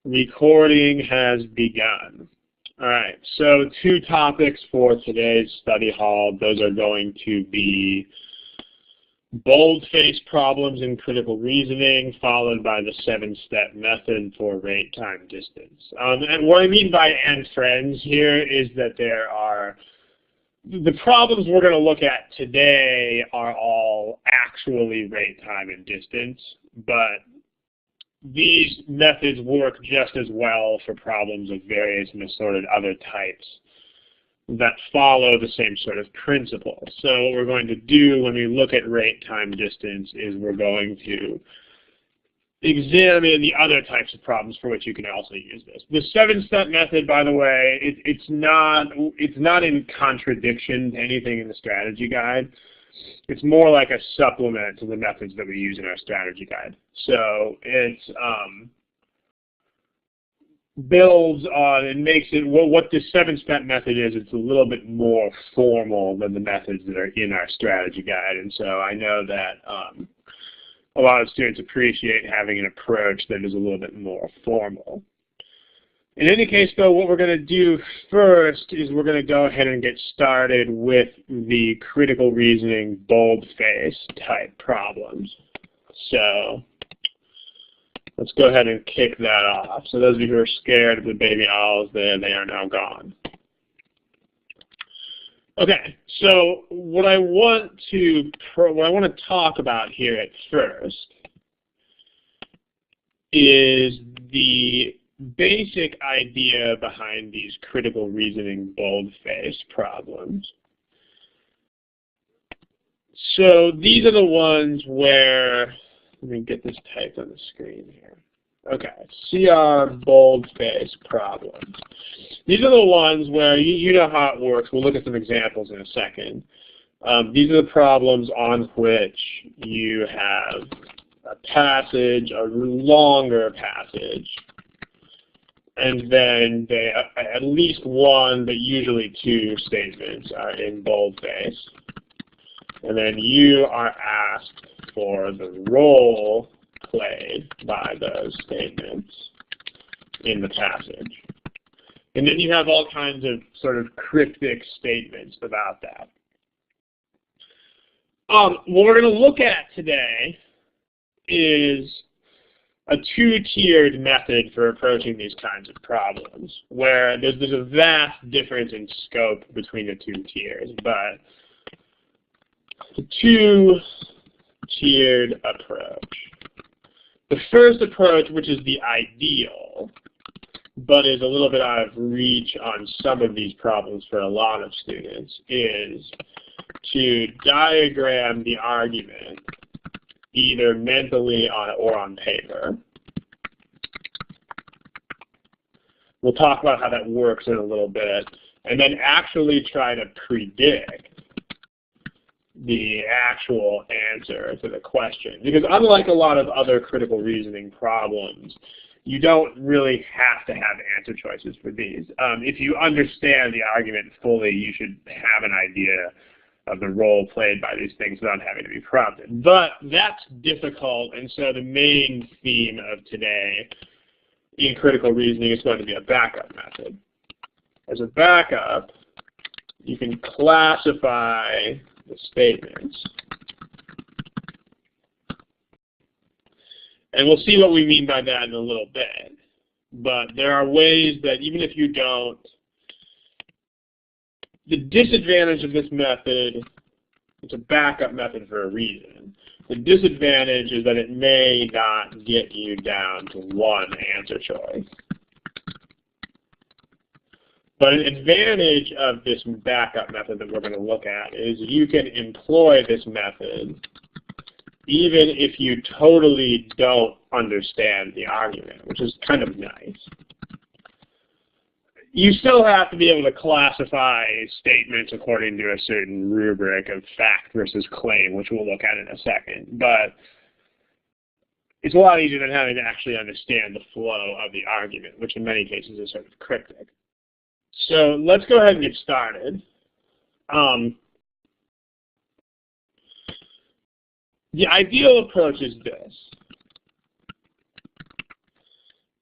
Recording has begun. All right, so 2 topics for today's study hall. Those are going to be boldface problems in critical reasoning, followed by the 7-step method for rate, time, distance. And what I mean by "and friends" here is that there are the problems we're going to look at today are all actually rate, time, and distance, but these methods work just as well for problems of various and assorted other types that follow the same sort of principle. So what we're going to do when we look at rate, time, distance is we're going to examine the other types of problems for which you can also use this. The 7-step method, by the way, it's not in contradiction to anything in the strategy guide. It's more like a supplement to the methods that we use in our strategy guide. So it's builds on and makes it, well, what this 7-step method is, it's a little bit more formal than the methods that are in our strategy guide. And so I know that a lot of students appreciate having an approach that is a little bit more formal. In any case, though, what we're going to do first is we're going to go ahead and get started with the critical reasoning boldface type problems. So let's go ahead and kick that off. So those of you who are scared of the baby owls there, they are now gone. Okay, so what I want to talk about here at first is the basic idea behind these critical reasoning boldface problems. So these are the ones where, let me get this typed on the screen here. Okay, CR boldface problems. These are the ones where you know how it works. We'll look at some examples in a second. These are the problems on which you have a passage, a longer passage, and then at least one, but usually 2 statements are in boldface. And then you are asked for the role played by those statements in the passage. And then you have all kinds of sort of cryptic statements about that. What we're going to look at today is a 2-tiered method for approaching these kinds of problems, where there's a vast difference in scope between the 2 tiers, but the 2-tiered approach. The first approach, which is the ideal, but is a little bit out of reach on some of these problems for a lot of students, is to diagram the argument either mentally or on paper. We'll talk about how that works in a little bit, and then actually try to predict the actual answer to the question. Because unlike a lot of other critical reasoning problems, you don't really have to have answer choices for these. If you understand the argument fully, you should have an idea of the role played by these things without having to be prompted. But that's difficult, and so the main theme of today in critical reasoning is going to be a backup method. As a backup, you can classify the statements. And we'll see what we mean by that in a little bit. But there are ways that even if you don't, the disadvantage of this method, it's a backup method for a reason. The disadvantage is that it may not get you down to one answer choice. But an advantage of this backup method that we're going to look at is you can employ this method even if you totally don't understand the argument, which is kind of nice. You still have to be able to classify statements according to a certain rubric of fact versus claim, which we'll look at in a second. But it's a lot easier than having to actually understand the flow of the argument, which in many cases is sort of cryptic. So let's go ahead and get started. The ideal approach is this.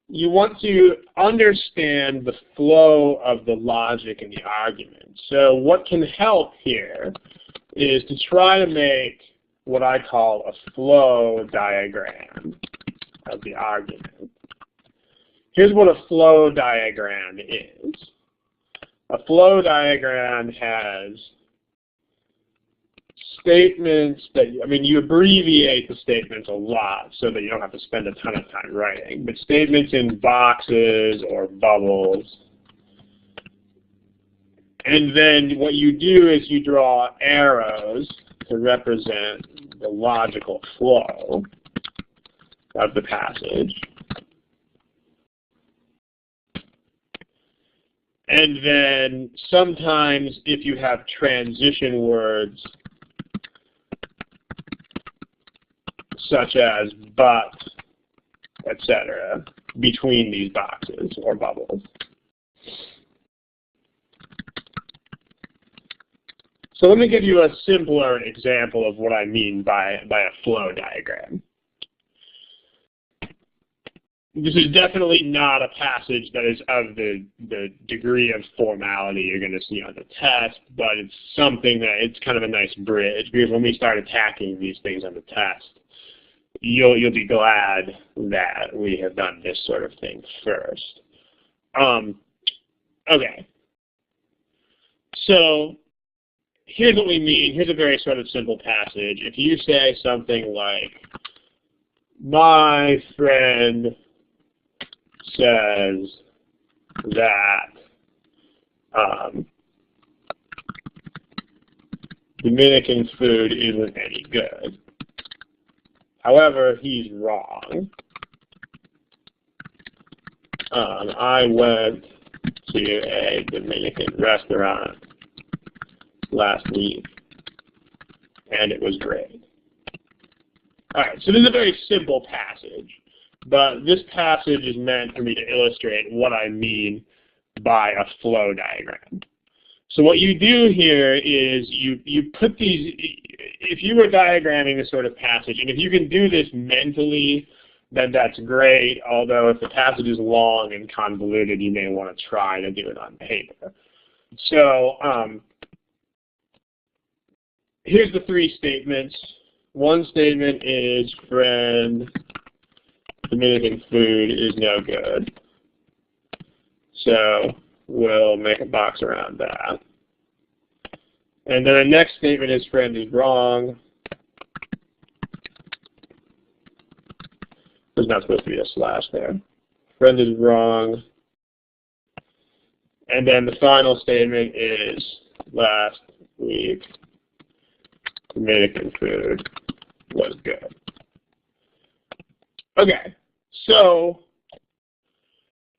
you want to understand the flow of the logic in the argument. So what can help here is to try to make what I call a flow diagram of the argument. Here's what a flow diagram is. A flow diagram has statements that, I mean, you abbreviate the statements a lot so that you don't have to spend a ton of time writing, but statements in boxes or bubbles. And then what you do is you draw arrows to represent the logical flow of the passage. And then sometimes if you have transition words, such as but, etc., between these boxes or bubbles. So let me give you a simpler example of what I mean by a flow diagram. This is definitely not a passage that is of the degree of formality you're going to see on the test, but it's something that it's kind of a nice bridge, because when we start attacking these things on the test, you'll be glad that we have done this sort of thing first. Okay. So here's what we mean. Here's a very sort of simple passage. If you say something like, my friend says that Dominican food isn't any good. However, he's wrong. I went to a Dominican restaurant last week, and it was great. All right, so this is a very simple passage, but this passage is meant for me to illustrate what I mean by a flow diagram. So what you do here is you put these, if you were diagramming this sort of passage, and if you can do this mentally, then that's great, although if the passage is long and convoluted, you may want to try to do it on paper. So here's the three statements. One statement is, friend, Dominican food is no good. So we'll make a box around that. And then the next statement is, friend is wrong. There's not supposed to be a slash there. Friend is wrong. And then the final statement is, last week, Dominican food was good. Okay, so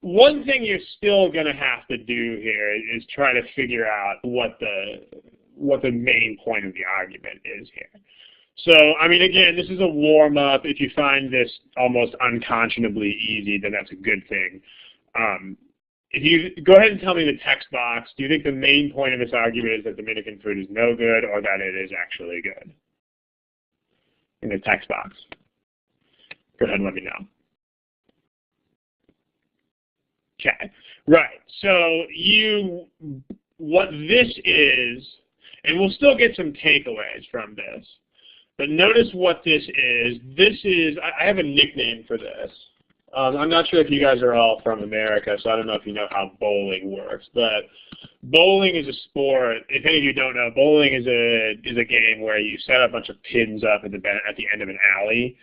one thing you're still going to have to do here is try to figure out what the main point of the argument is here. So, I mean, again, this is a warm-up. If you find this almost unconscionably easy, then that's a good thing. If you go ahead and tell me in the text box, do you think the main point of this argument is that Dominican food is no good, or that it is actually good? In the text box. Go ahead and let me know. Okay, right. So what this is, and we'll still get some takeaways from this, but notice what this is. This is, I have a nickname for this. I'm not sure if you guys are all from America, so I don't know if you know how bowling works, but bowling is a sport. If any of you don't know, bowling is a game where you set a bunch of pins up at the end of an alley,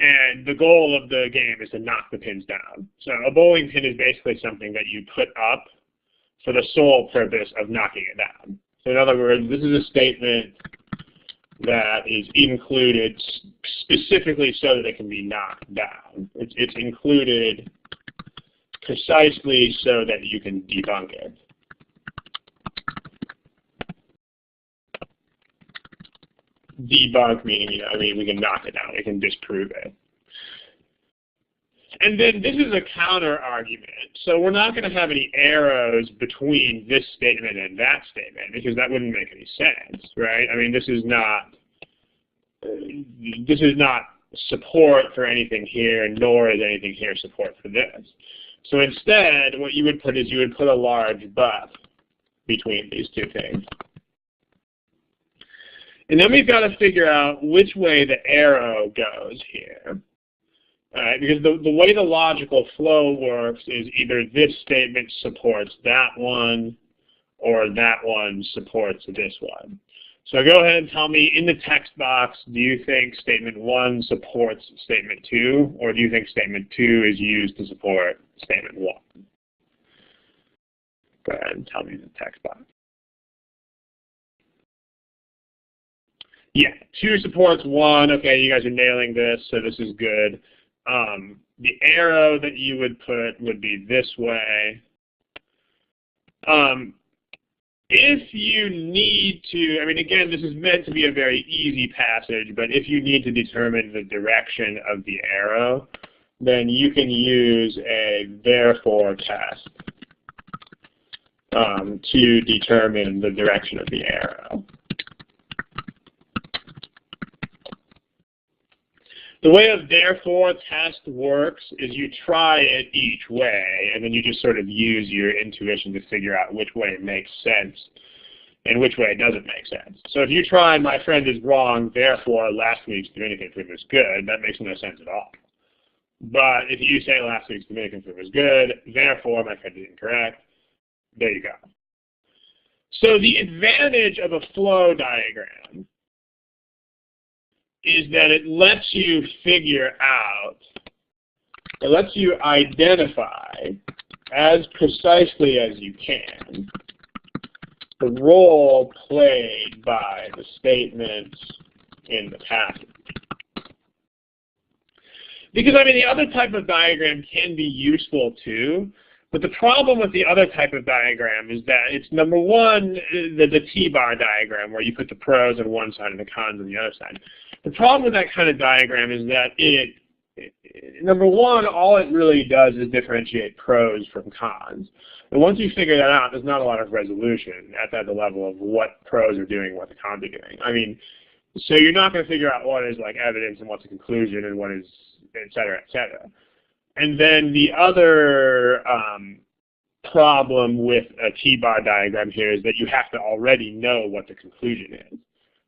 and the goal of the game is to knock the pins down. So a bowling pin is basically something that you put up for the sole purpose of knocking it down. So in other words, this is a statement that is included specifically so that it can be knocked down. It's included precisely so that you can debunk it. Debunk meaning, we can knock it down, we can disprove it. And then this is a counter argument. So we're not going to have any arrows between this statement and that statement, because that wouldn't make any sense, right? I mean, this is not support for anything here, nor is anything here support for this. So instead, what you would put is you would put a large but between these two things. And then we've got to figure out which way the arrow goes here. All right, because the way the logical flow works is either this statement supports that one or that one supports this one. So go ahead and tell me in the text box, do you think statement 1 supports statement 2, or do you think statement 2 is used to support statement 1? Go ahead and tell me in the text box. Yeah, 2 supports 1. Okay, you guys are nailing this, so this is good. The arrow that you would put would be this way. If you need to, I mean, again, this is meant to be a very easy passage, but if you need to determine the direction of the arrow, then you can use a therefore test to determine the direction of the arrow. The way a therefore test works is you try it each way, and then you just sort of use your intuition to figure out which way it makes sense and which way it doesn't make sense. So if you try, my friend is wrong, therefore last week's Dominican food was good, that makes no sense at all. But if you say last week's Dominican food was good, therefore my friend is incorrect, there you go. So the advantage of a flow diagram is that it lets you figure out, it lets you identify as precisely as you can the role played by the statements in the passage. Because, I mean, the other type of diagram can be useful too, but the problem with the other type of diagram is that it's, number one, the T-bar diagram, where you put the pros on one side and the cons on the other side. The problem with that kind of diagram is that number one, all it really does is differentiate pros from cons. And once you figure that out, there's not a lot of resolution at the level of what pros are doing, what the cons are doing. I mean, so you're not going to figure out what is like evidence and what's a conclusion and what is et cetera, et cetera. And then the other problem with a T-bar diagram here is that you have to already know what the conclusion is.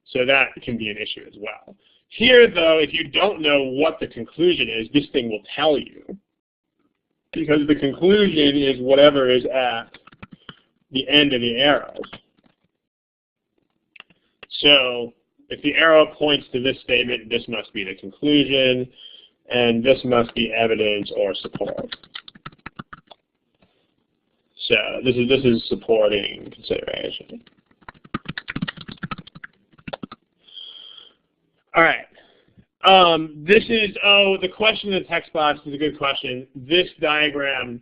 So that can be an issue as well. Here, though, if you don't know what the conclusion is, this thing will tell you. Because the conclusion is whatever is at the end of the arrows. So if the arrow points to this statement, this must be the conclusion, and this must be evidence or support. So this is supporting consideration. All right. The question in the text box is a good question. This diagram,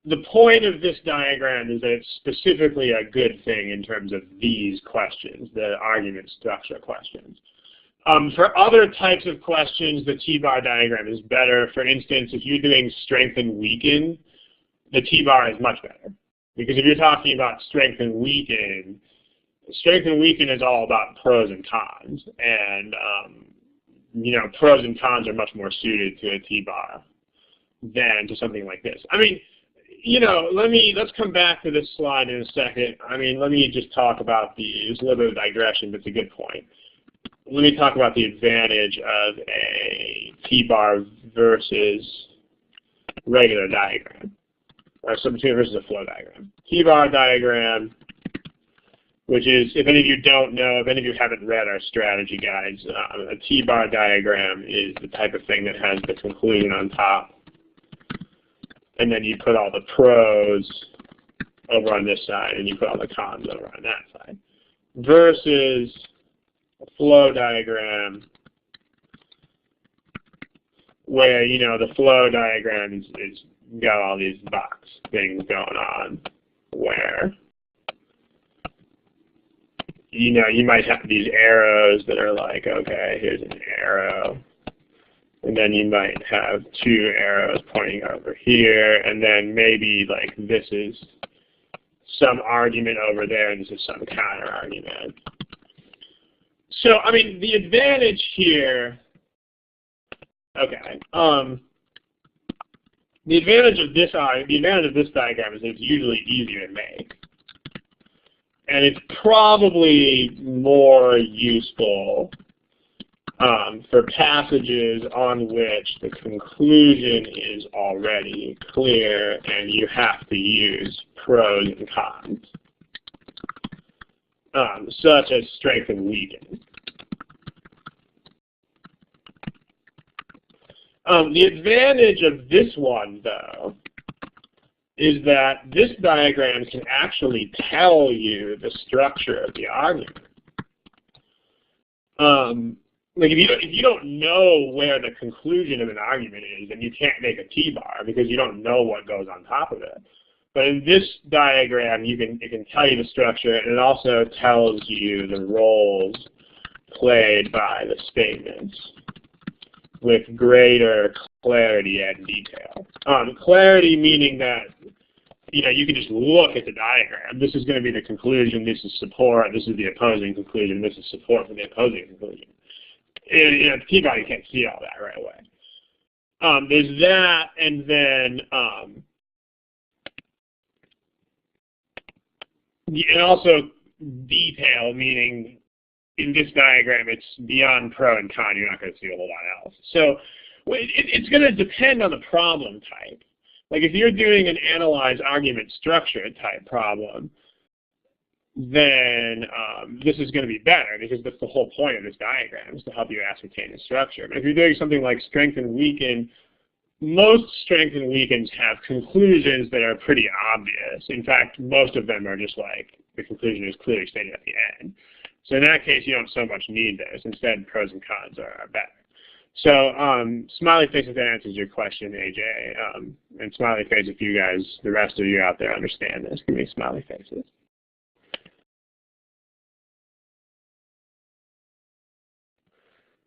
the point of this diagram is that it's specifically a good thing in terms of these questions, the argument structure questions. For other types of questions, the T-bar diagram is better. For instance, if you're doing strength and weaken, the T-bar is much better. Because if you're talking about strength and weaken is all about pros and cons. And, you know, pros and cons are much more suited to a T-bar than to something like this. I mean, you know, let's come back to this slide in a second. I mean, let me just talk about it's a little bit of a digression, but it's a good point. Let me talk about the advantage of a T-bar versus regular diagram, or substitute versus a flow diagram. T-bar diagram, which is, if any of you don't know, if any of you haven't read our strategy guides, a T-bar diagram is the type of thing that has the conclusion on top, and then you put all the pros over on this side, and you put all the cons over on that side, versus a flow diagram where, you know, the flow diagram is got all these box things going on where, you know, you might have these arrows that are like, okay, here's an arrow, and then you might have two arrows pointing over here, and then maybe like this is some argument over there, and this is some counter argument. So, I mean, the advantage here Okay. The advantage of this diagram is that it's usually easier to make, and it's probably more useful for passages on which the conclusion is already clear and you have to use pros and cons, such as strength and weaken. The advantage of this one, though, is that this diagram can actually tell you the structure of the argument. Like if you don't know where the conclusion of an argument is, then you can't make a T-bar because you don't know what goes on top of it. But in this diagram, it can tell you the structure, and it also tells you the roles played by the statements with greater clarity and detail. Clarity meaning that you can just look at the diagram. This is going to be the conclusion. This is support. This is the opposing conclusion. This is support for the opposing conclusion. The T-bar, you can't see all that right away. There's that, and then and also detail, meaning in this diagram it's beyond pro and con. You're not going to see a whole lot else. So it's going to depend on the problem type. Like if you're doing an analyze argument structure type problem, then this is going to be better because that's the whole point of this diagram, is to help you ascertain the structure. But if you're doing something like strength and weaken, most strength and weakens have conclusions that are pretty obvious. In fact, most of them are just like the conclusion is clearly stated at the end. So in that case, you don't so much need this. Instead, pros and cons are better. So smiley face if that answers your question, AJ. And smiley face if you guys, the rest of you out there, understand this. Give me smiley faces.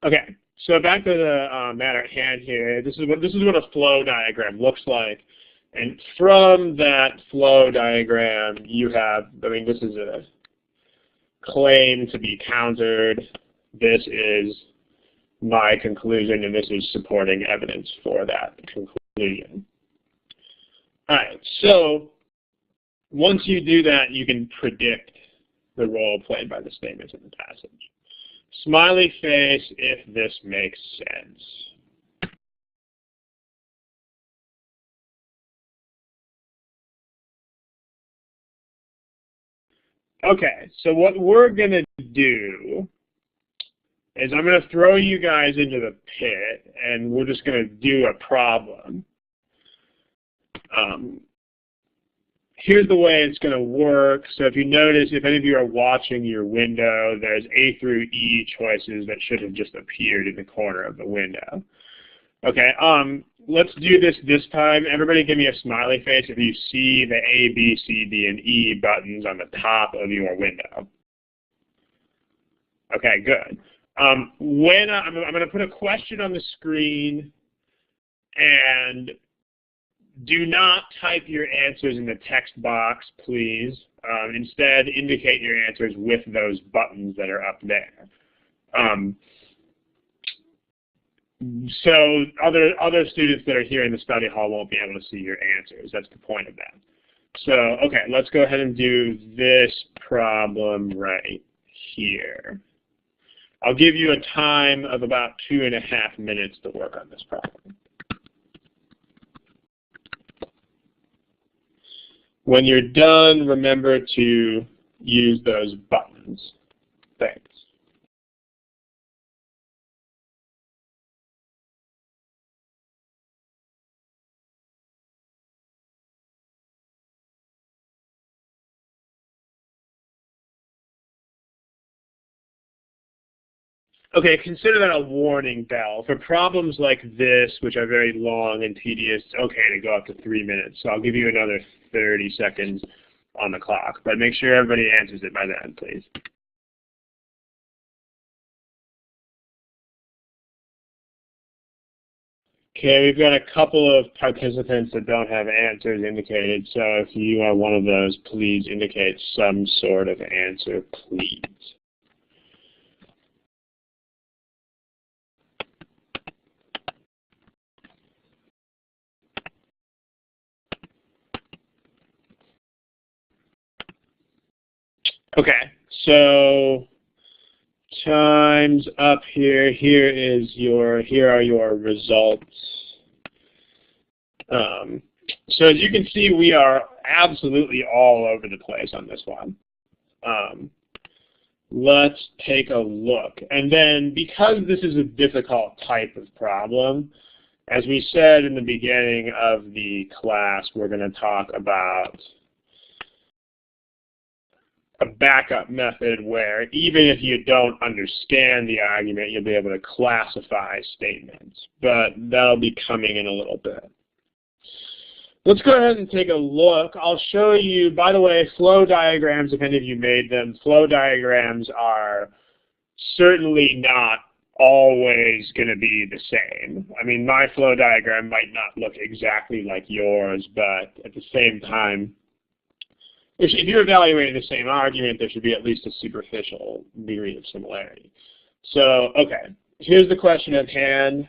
Okay, so back to the matter at hand here. This is what a flow diagram looks like, and from that flow diagram, you have. I mean, this is a claim to be countered. This is my conclusion, and this is supporting evidence for that conclusion. All right, so once you do that, you can predict the role played by the statements in the passage. Smiley face if this makes sense. Okay, so what we're going to do is I'm going to throw you guys into the pit, and we're just going to do a problem. Here's the way it's going to work. So if you notice, if any of you are watching your window, there's A through E choices that should have just appeared in the corner of the window. Okay, let's do this time. Everybody give me a smiley face if you see the A, B, C, D, and E buttons on the top of your window. Okay, good. When I'm going to put a question on the screen, and do not type your answers in the text box, please. Instead, indicate your answers with those buttons that are up there. So other students that are here in the study hall won't be able to see your answers. That's the point of that. So, okay, let's go ahead and do this problem right here. I'll give you a time of about 2.5 minutes to work on this problem. When you're done, remember to use those buttons. Thanks. Okay, consider that a warning bell. For problems like this, which are very long and tedious, it's okay to go up to 3 minutes. So I'll give you another 30 seconds on the clock. But make sure everybody answers it by then, please. Okay, we've got a couple of participants that don't have answers indicated. So if you are one of those, please indicate some sort of answer, please. Okay, so time's up here. Here are your results. So as you can see, we are absolutely all over the place on this one. Let's take a look. And then because this is a difficult type of problem, as we said in the beginning of the class, we're going to talk about a backup method where even if you don't understand the argument, you'll be able to classify statements. But that'll be coming in a little bit. Let's go ahead and take a look. I'll show you, by the way, flow diagrams, if any of you made them. Flow diagrams are certainly not always going to be the same. I mean, my flow diagram might not look exactly like yours, but at the same time, if you're evaluating the same argument, there should be at least a superficial degree of similarity. So, okay, here's the question at hand.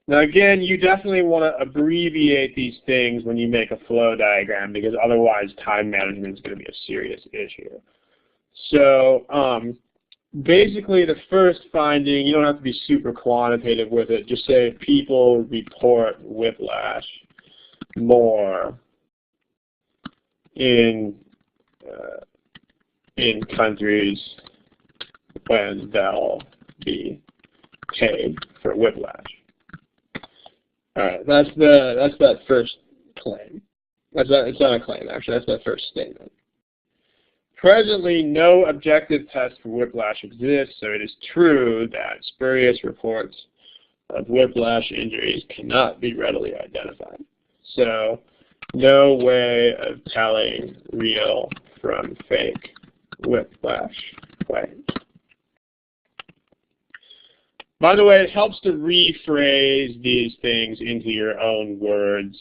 Now again, you definitely want to abbreviate these things when you make a flow diagram because otherwise time management is going to be a serious issue. So basically the first finding, you don't have to be super quantitative with it, just say people report whiplash more in countries when they'll be paid for whiplash. All right, that's that first claim. It's not a claim, actually. That's that first statement. Presently, no objective test for whiplash exists, so it is true that spurious reports of whiplash injuries cannot be readily identified. So, no way of telling real from fake whiplash claims. By the way, it helps to rephrase these things into your own words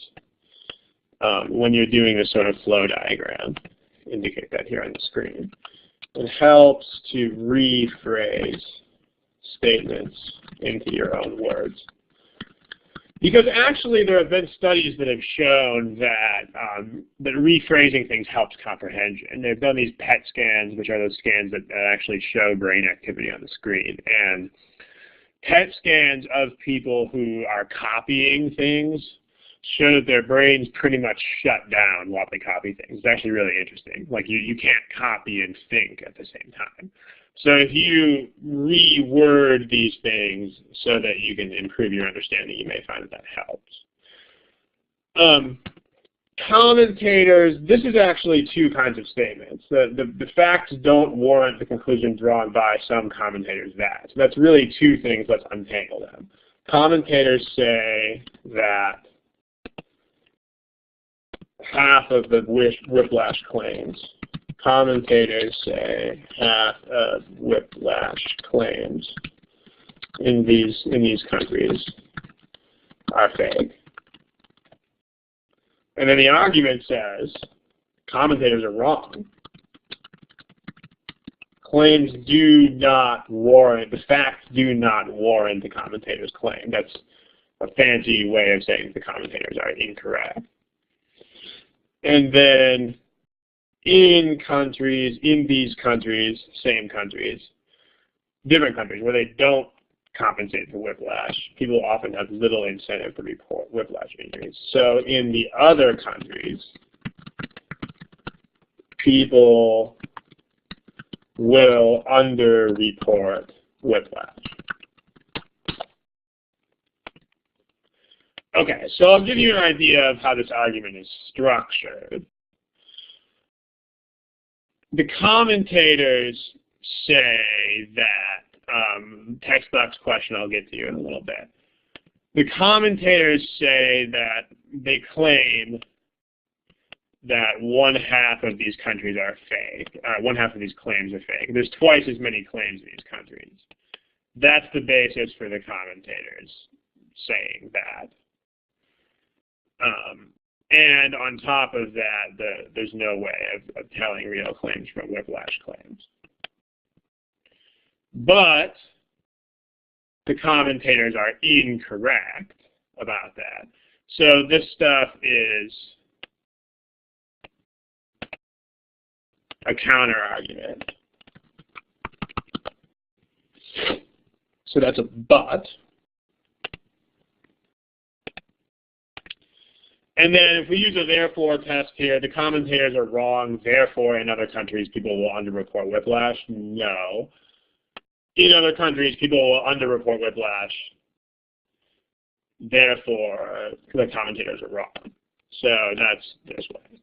when you're doing this sort of flow diagram. Indicate that here on the screen. It helps to rephrase statements into your own words. Because actually there have been studies that have shown that, that rephrasing things helps comprehension. They've done these PET scans, which are those scans that actually show brain activity on the screen. And PET scans of people who are copying things show that their brains pretty much shut down while they copy things. It's actually really interesting. Like you can't copy and think at the same time. So if you reword these things so that you can improve your understanding, you may find that that helps. Commentators, this is actually two kinds of statements. The facts don't warrant the conclusion drawn by some commentators that. So that's really two things. Let's untangle them. Commentators say that half of the whiplash claims. Commentators say half of whiplash claims in these countries are fake. And then the argument says commentators are wrong. Claims do not warrant, the facts do not warrant the commentator's claim. That's a fancy way of saying the commentators are incorrect. And then in these countries, same countries, different countries where they don't compensate for whiplash, people often have little incentive to report whiplash injuries. So in the other countries, people will underreport whiplash. Okay, so I'll give you an idea of how this argument is structured. The commentators say that, text box question I'll get to you in a little bit. The commentators say that they claim that one half of these countries are fake, one half of these claims are fake. There's twice as many claims in these countries. That's the basis for the commentators saying that. And on top of that, there's no way of telling real claims from whiplash claims. But the commentators are incorrect about that. So this stuff is a counter argument. So that's a but. And then if we use a therefore test here, the commentators are wrong, therefore in other countries people will underreport whiplash. No. In other countries people will underreport whiplash, therefore the commentators are wrong. So that's this way.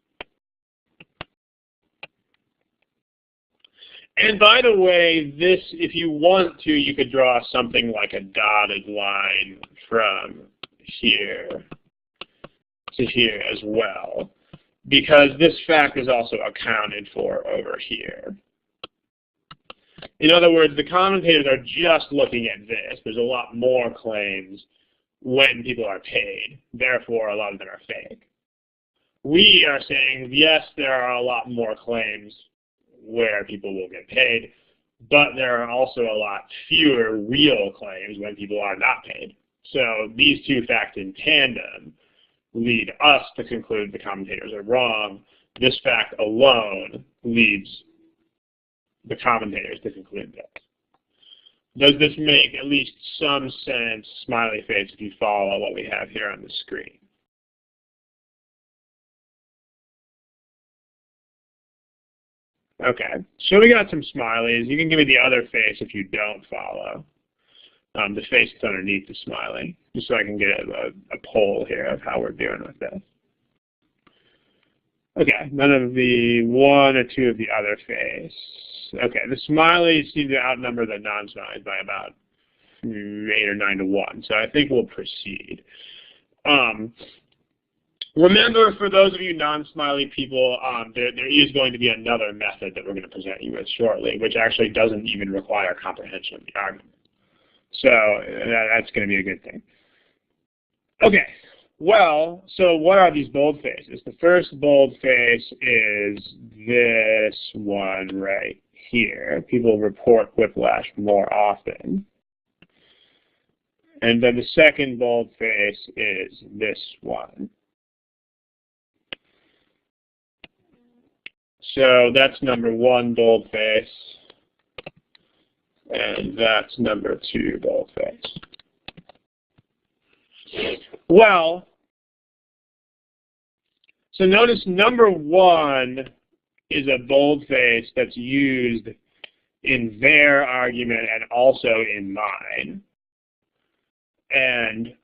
And by the way, this, if you want to, you could draw something like a dotted line from here to here as well, because this fact is also accounted for over here. In other words, the commentators are just looking at this. There's a lot more claims when people are paid. Therefore, a lot of them are fake. We are saying, yes, there are a lot more claims where people will get paid, but there are also a lot fewer real claims when people are not paid. So these two facts in tandem lead us to conclude the commentators are wrong. This fact alone leads the commentators to conclude this. Does this make at least some sense, smiley face, if you follow what we have here on the screen? Okay, so we got some smileys. You can give me the other face if you don't follow. The face that's underneath the smiley, just so I can get a poll here of how we're doing with this. Okay, none of the one or two of the other face. Okay, the smileys seem to outnumber the non-smileys by about 8 or 9 to 1, so I think we'll proceed. Remember, for those of you non-smiley people, there is going to be another method that we're going to present you with shortly, which actually doesn't even require comprehension of the argument. So that's going to be a good thing. Okay, well, so what are these bold faces? The first bold face is this one right here. People report whiplash more often. And then the second bold face is this one. So that's number 1 boldface, and that's number 2 boldface. Well, so notice number 1 is a boldface that's used in their argument and also in mine. And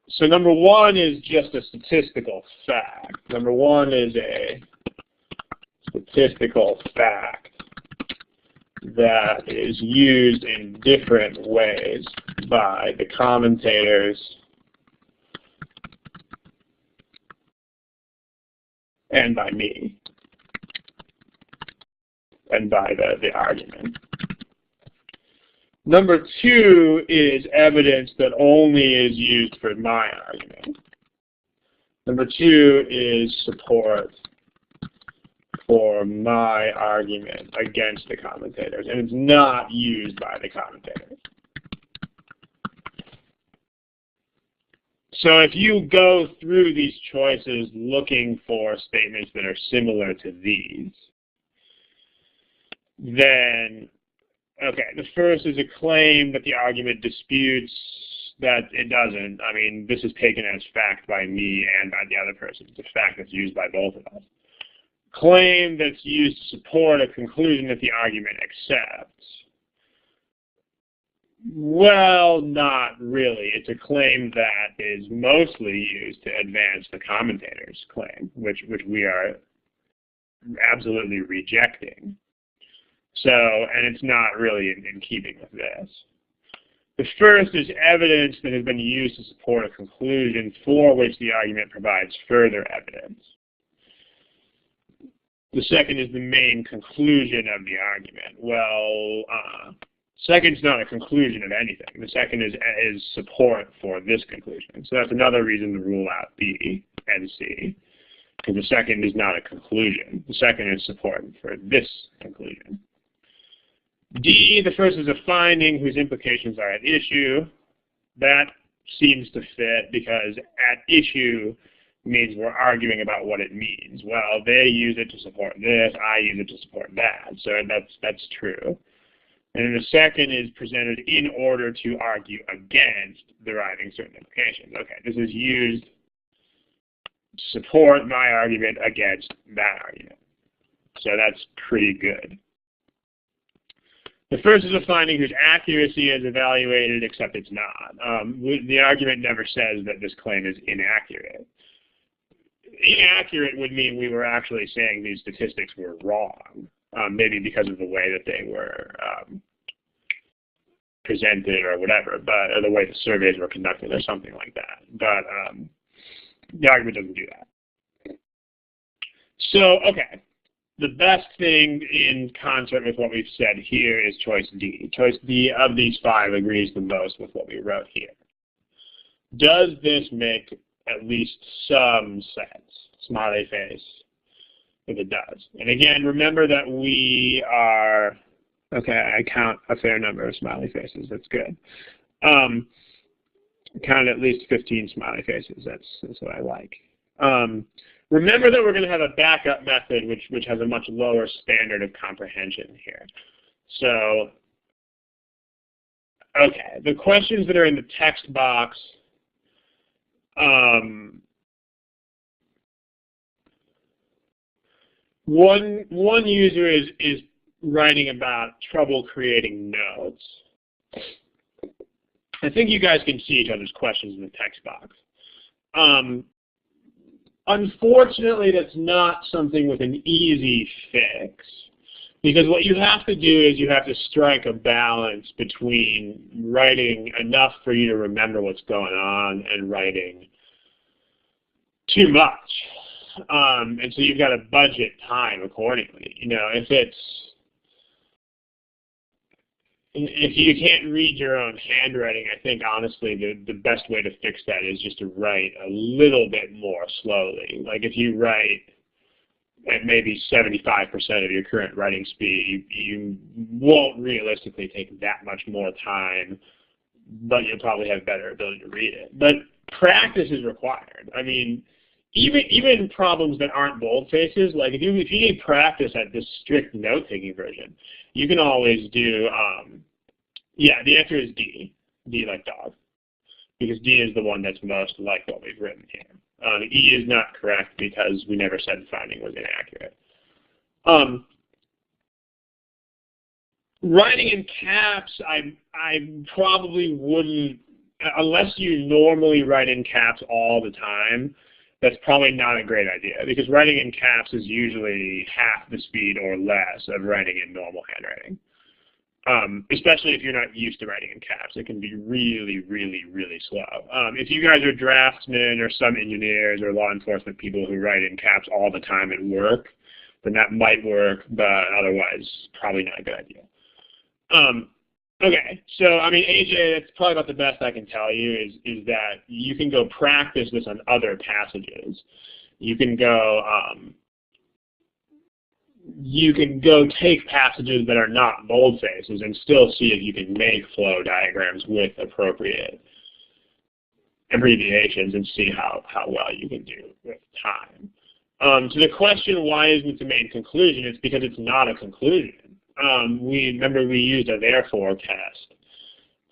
so number 1 is just a statistical fact. Number 1 is a statistical fact that is used in different ways by the commentators and by me and by the argument. Number 2 is evidence that only is used for my argument. Number 2 is support for my argument against the commentators, and it's not used by the commentators. So if you go through these choices looking for statements that are similar to these, then, okay, the first is a claim that the argument disputes that it doesn't. I mean, this is taken as fact by me and by the other person. It's a fact that's used by both of us. Claim that's used to support a conclusion that the argument accepts. Well, not really. It's a claim that is mostly used to advance the commentator's claim, which we are absolutely rejecting. So, and it's not really in keeping with this. The first is evidence that has been used to support a conclusion for which the argument provides further evidence. The second is the main conclusion of the argument. Well, second's not a conclusion of anything. The second is support for this conclusion. So that's another reason to rule out B and C, because the second is not a conclusion. The second is support for this conclusion. D, the first is a finding whose implications are at issue. That seems to fit because at issue means we're arguing about what it means. Well, they use it to support this, I use it to support that. So that's true. And then the second is presented in order to argue against deriving certain implications. Okay, this is used to support my argument against that argument. So that's pretty good. The first is a finding whose accuracy is evaluated, except it's not. The argument never says that this claim is inaccurate. Inaccurate would mean we were actually saying these statistics were wrong, maybe because of the way that they were presented or whatever, or the way the surveys were conducted or something like that. But the argument doesn't do that. So, okay. The best thing in concert with what we've said here is choice D. Choice D of these 5 agrees the most with what we wrote here. Does this make at least some sense? Smiley face, if it does. And again, remember that we are, okay, I count a fair number of smiley faces. That's good. Count at least 15 smiley faces. That's what I like. Remember that we're going to have a backup method which has a much lower standard of comprehension here. So, okay, the questions that are in the text box, one user is writing about trouble creating notes. I think you guys can see each other's questions in the text box. Unfortunately, that's not something with an easy fix, because what you have to do is you have to strike a balance between writing enough for you to remember what's going on and writing too much. And so you've got to budget time accordingly. You know, if you can't read your own handwriting, I think honestly the best way to fix that is just to write a little bit more slowly. Like if you write at maybe 75% of your current writing speed, you won't realistically take that much more time, but you'll probably have better ability to read it. But practice is required. I mean, even problems that aren't boldfaces, like if you need practice at this strict note-taking version, you can always do, yeah, the answer is D. D like dog. Because D is the one that's most like what we've written here. E is not correct because we never said the finding was inaccurate. Writing in caps, I probably wouldn't, unless you normally write in caps all the time, that's probably not a great idea, because writing in caps is usually half the speed or less of writing in normal handwriting. Especially if you're not used to writing in caps. It can be really, really, really slow. If you guys are draftsmen or some engineers or law enforcement people who write in caps all the time at work, then that might work, but otherwise probably not a good idea. Okay, so I mean, AJ, that's probably about the best I can tell you is that you can go practice this on other passages. You can go take passages that are not boldfaces and still see if you can make flow diagrams with appropriate abbreviations and see how well you can do with time. To the question, why isn't it the main conclusion? It's because it's not a conclusion. Remember we used a therefore test,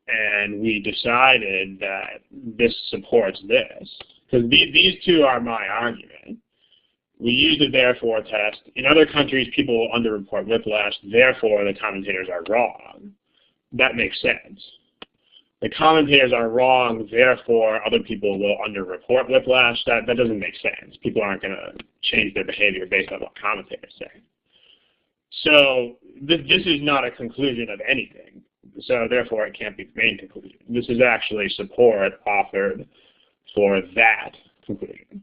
and we decided that this supports this, because these two are my argument. We used a therefore test. In other countries, people underreport whiplash, therefore the commentators are wrong. That makes sense. The commentators are wrong, therefore other people will underreport whiplash. That doesn't make sense. People aren't going to change their behavior based on what commentators say. So this is not a conclusion of anything. So therefore it can't be the main conclusion. This is actually support offered for that conclusion.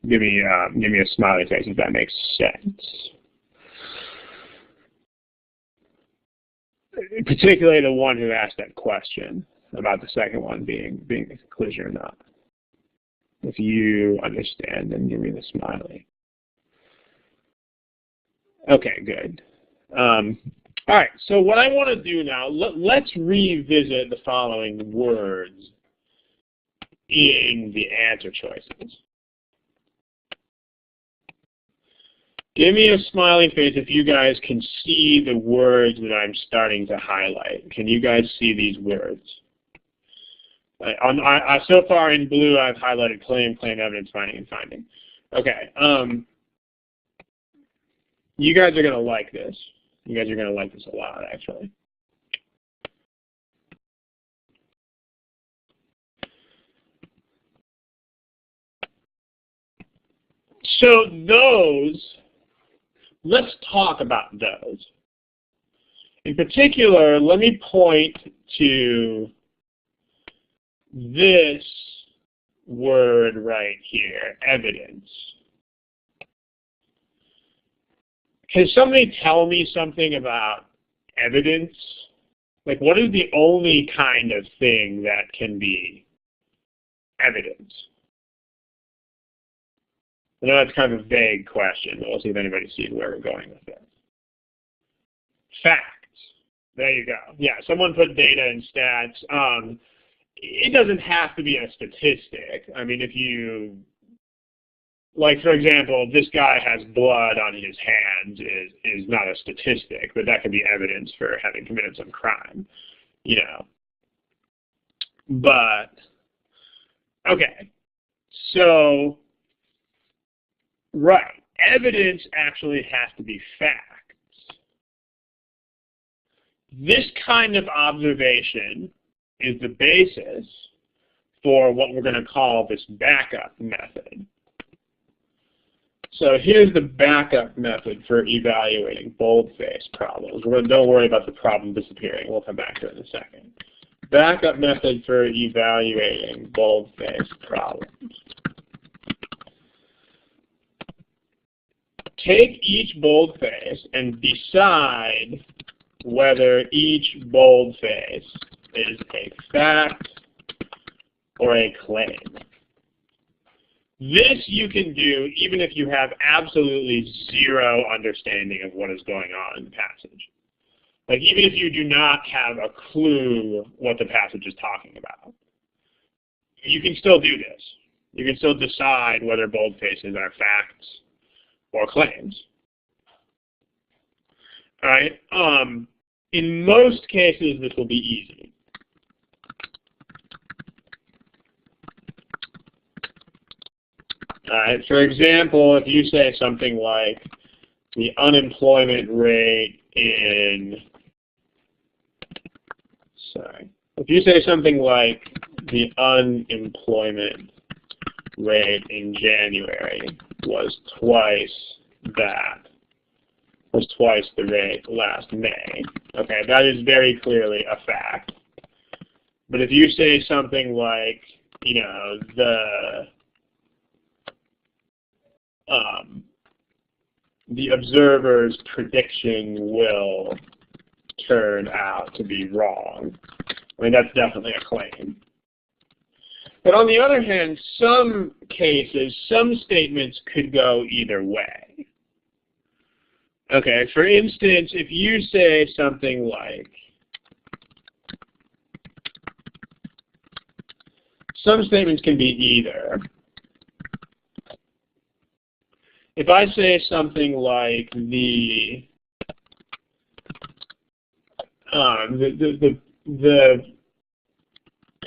Give me a smiley face if that makes sense. Particularly the one who asked that question about the second one being the conclusion or not. If you understand, then give me the smiley. Okay, good. All right, so what I want to do now, let's revisit the following words in the answer choices. Give me a smiley face if you guys can see the words that I'm starting to highlight. Can you guys see these words? So far in blue, I've highlighted claim, claim, evidence, finding, and finding. Okay. You guys are going to like this. You guys are going to like this a lot, actually. So those, let's talk about those. In particular, let me point to this word right here, evidence. Can somebody tell me something about evidence? Like, what is the only kind of thing that can be evidence? I know that's kind of a vague question, but we'll see if anybody sees where we're going with this. Facts. There you go. Yeah, someone put data and stats. It doesn't have to be a statistic. I mean, if you, like, for example, this guy has blood on his hands is not a statistic, but that could be evidence for having committed some crime, you know. But, okay, so, right, evidence actually has to be facts. This kind of observation is the basis for what we're going to call this backup method. So here's the backup method for evaluating boldface problems. Don't worry about the problem disappearing. We'll come back to it in a second. Backup method for evaluating boldface problems. Take each boldface and decide whether each boldface is a fact or a claim. This you can do even if you have absolutely zero understanding of what is going on in the passage. Like, even if you do not have a clue what the passage is talking about, you can still do this. You can still decide whether boldfaces are facts or claims. All right. In most cases, this will be easy. All right. For example, if you say something like the unemployment rate in, if you say something like the unemployment rate in January was twice the rate last May. Okay, that is very clearly a fact. But if you say something like, you know, the observer's prediction will turn out to be wrong, I mean, that's definitely a claim. But on the other hand, some cases, some statements could go either way. Okay, for instance, if you say something like, some statements can be either. If I say something like the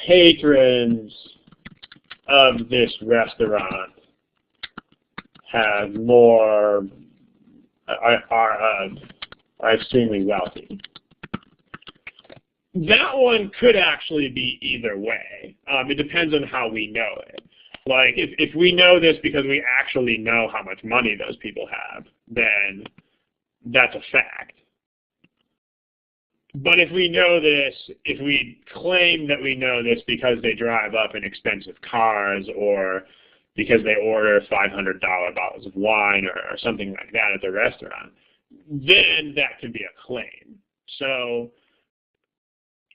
patrons of this restaurant have more, are extremely wealthy. That one could actually be either way. It depends on how we know it. Like, if we know this because we actually know how much money those people have, then that's a fact. But if we know this, if we claim that we know this because they drive up in expensive cars or because they order $500 bottles of wine or something like that at the restaurant, then that could be a claim. So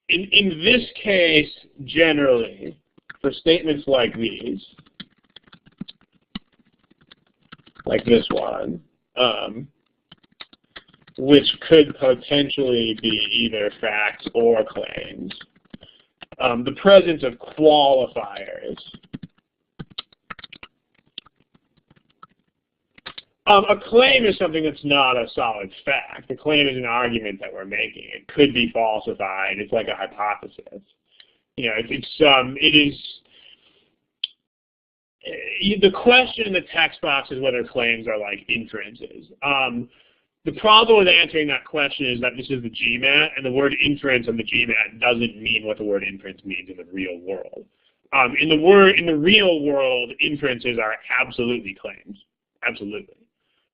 in this case, generally, for statements like these, like this one, which could potentially be either facts or claims, the presence of qualifiers A claim is something that's not a solid fact. A claim is an argument that we're making. It could be falsified. It's like a hypothesis. You know, the question in the text box is whether claims are like inferences. The problem with answering that question is that this is the GMAT, and the word inference in the GMAT doesn't mean what the word inference means in the real world. In the real world, inferences are absolutely claims, absolutely.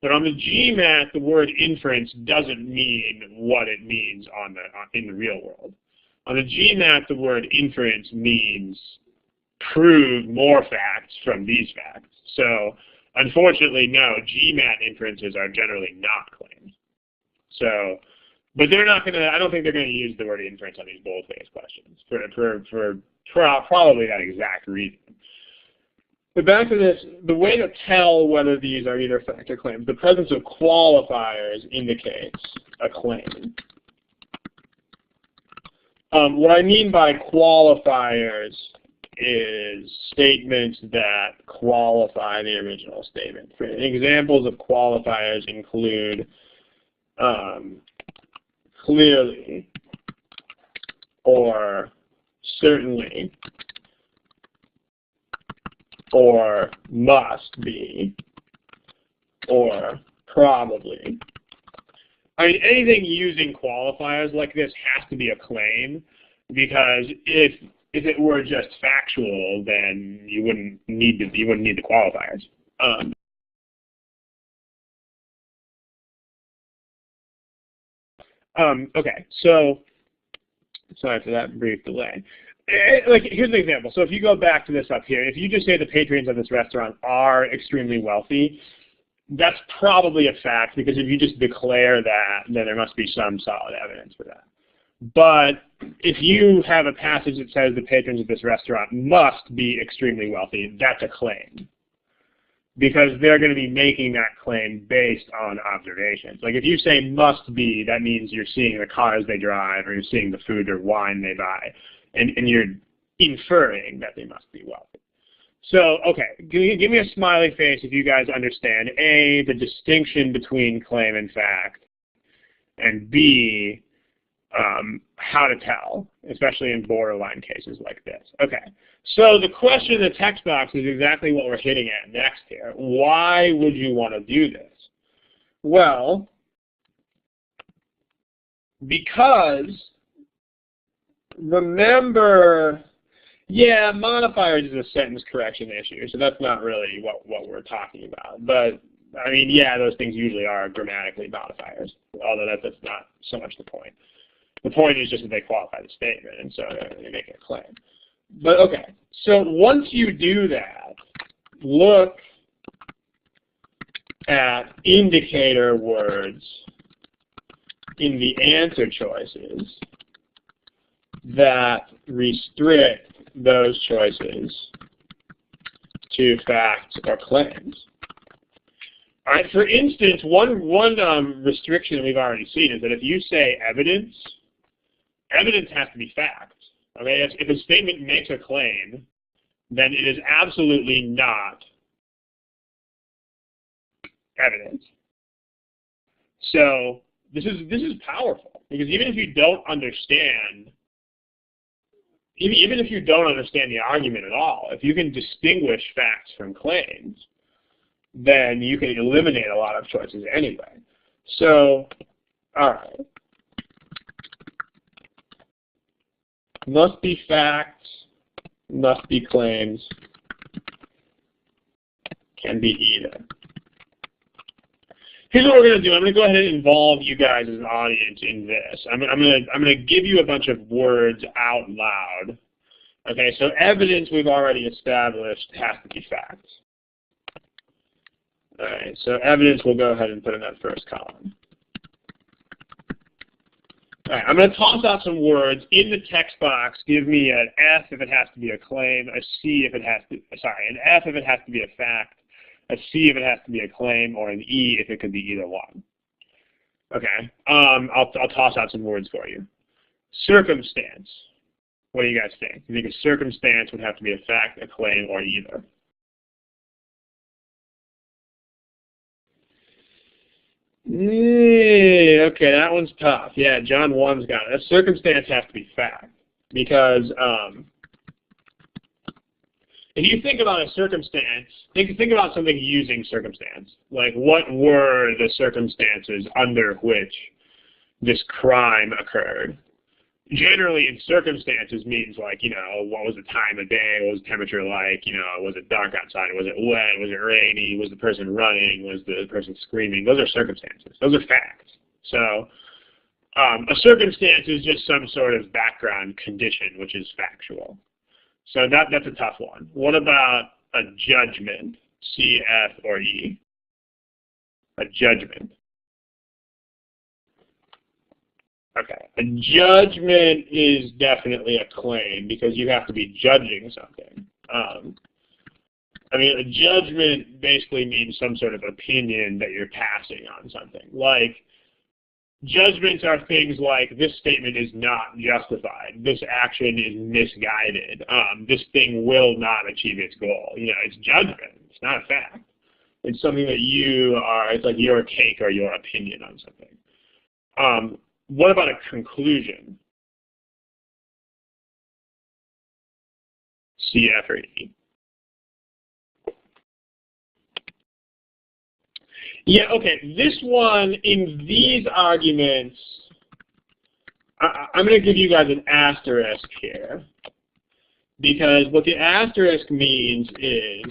But on the GMAT, the word inference doesn't mean what it means in the real world. On the GMAT, the word inference means prove more facts from these facts. So, unfortunately, no, GMAT inferences are generally not claims. So, but they're not going to, I don't think they're going to use the word inference on these boldface questions for probably that exact reason. But back to this, the way to tell whether these are either fact or claims, the presence of qualifiers indicates a claim. What I mean by qualifiers is statements that qualify the original statement. Examples of qualifiers include clearly, or certainly, or must be, or probably. I mean, anything using qualifiers like this has to be a claim, because if it were just factual, then you wouldn't need the qualifiers. Okay, so sorry for that brief delay. Like, here's an example. So if you go back to this up here, if you just say the patrons of this restaurant are extremely wealthy, that's probably a fact, because if you just declare that, then there must be some solid evidence for that. But if you have a passage that says the patrons of this restaurant must be extremely wealthy, that's a claim, because they're going to be making that claim based on observations. Like if you say must be, that means you're seeing the cars they drive, or you're seeing the food or wine they buy, and you're inferring that they must be wealthy. So, okay, give me a smiley face if you guys understand, A, the distinction between claim and fact, and B, how to tell, especially in borderline cases like this. Okay, so the question in the text box is exactly what we're hitting at next here. Why would you want to do this? Well, because remember, yeah, modifiers is a sentence correction issue, so that's not really what we're talking about. But, I mean, yeah, those things usually are grammatically modifiers, although that's not so much the point. The point is just that they qualify the statement, and so they make a claim. But, okay, so once you do that, look at indicator words in the answer choices that restrict those choices to facts or claims. All right, for instance, one restriction we've already seen is that if you say evidence, evidence has to be fact. Okay, if a statement makes a claim, then it is absolutely not evidence. So this is powerful, because even if you don't understand, even if you don't understand the argument at all, if you can distinguish facts from claims, then you can eliminate a lot of choices anyway. So, all right. Must be facts, must be claims, can be either. Here's what we're going to do. I'm going to go ahead and involve you guys as an audience in this. I'm going to give you a bunch of words out loud. Okay, so evidence we've already established has to be facts. All right, so evidence we'll go ahead and put in that first column. All right, I'm going to toss out some words in the text box. Give me an F if it has to be a claim, a C if it has to, an F if it has to be a fact, a C if it has to be a claim, or an E if it could be either one. Okay, I'll toss out some words for you. Circumstance. What do you guys think? You think a circumstance would have to be a fact, a claim, or either? Okay, that one's tough. Yeah, John 1's got it. A circumstance has to be fact. Because if you think about a circumstance, think about something using circumstance. Like, what were the circumstances under which this crime occurred? Generally, in circumstances means like, what was the time of day? What was the temperature like? Was it dark outside? Was it wet? Was it rainy? Was the person running? Was the person screaming? Those are circumstances. Those are facts. So a circumstance is just some sort of background condition, which is factual. So that's a tough one. What about a judgment? C, F, or E? A judgment. Okay. A judgment is definitely a claim because you have to be judging something. A judgment basically means some sort of opinion that you're passing on something. Like, judgments are things like, this statement is not justified. This action is misguided. This thing will not achieve its goal. It's judgment. It's not a fact. It's something that it's like your take or your opinion on something. What about a conclusion? C, F, or E? Yeah, okay. This one, in these arguments, I'm going to give you guys an asterisk here. Because what the asterisk means is,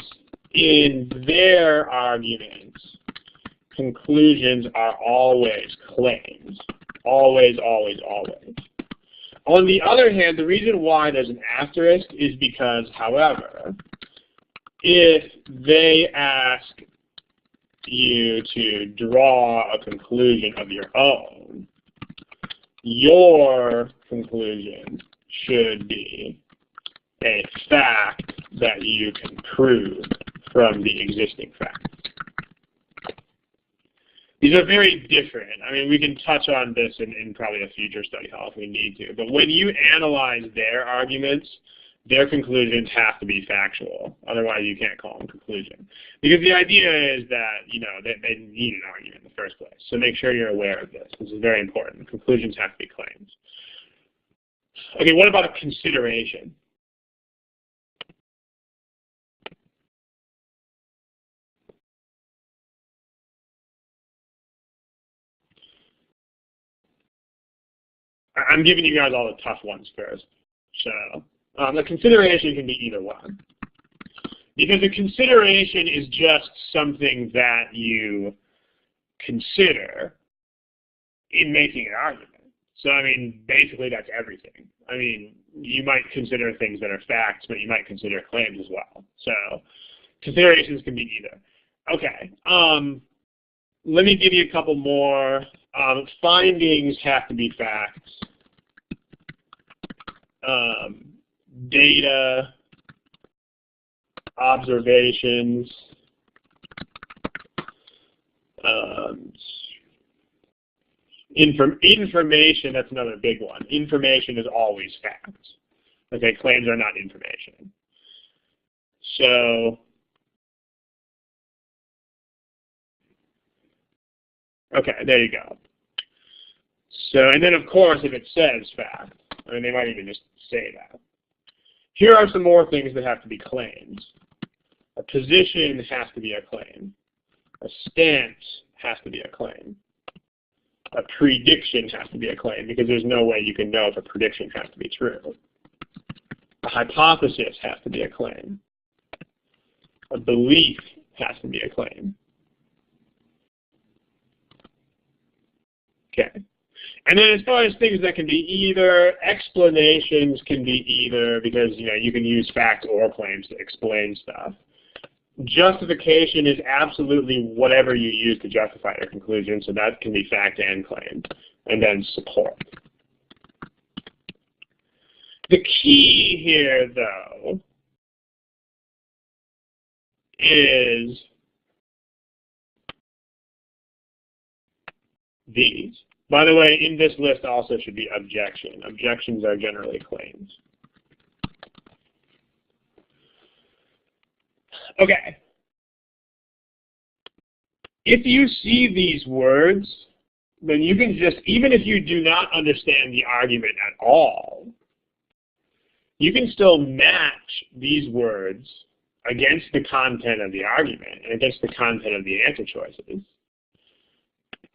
in their arguments, conclusions are always claims. Always, always, always. On the other hand, the reason why there's an asterisk is because, however, if they ask you to draw a conclusion of your own, your conclusion should be a fact that you can prove from the existing facts. These are very different. We can touch on this in probably a future study hall if we need to. But when you analyze their arguments, their conclusions have to be factual. Otherwise, you can't call them conclusion. Because the idea is that, they need an argument in the first place. So make sure you're aware of this. This is very important. Conclusions have to be claims. Okay, what about a consideration? I'm giving you guys all the tough ones first. So the consideration can be either one. Because a consideration is just something that you consider in making an argument. So, basically that's everything. You might consider things that are facts, but you might consider claims as well. So considerations can be either. Okay. Let me give you a couple more. Findings have to be facts. Data, observations, information, that's another big one. Information is always facts. Okay, claims are not information. So, okay, there you go. So, and then of course, if it says fact, they might even just say that. Here are some more things that have to be claims. A position has to be a claim. A stance has to be a claim. A prediction has to be a claim because there's no way you can know if a prediction has to be true. A hypothesis has to be a claim. A belief has to be a claim. Okay. And then as far as things that can be either, explanations can be either because, you can use facts or claims to explain stuff. Justification is absolutely whatever you use to justify your conclusion, so that can be fact and claim. And then support. The key here, though, is these. By the way, in this list also should be objection. Objections are generally claims. Okay. if you see these words, then you can just, even if you do not understand the argument at all, you can still match these words against the content of the argument and against the content of the answer choices.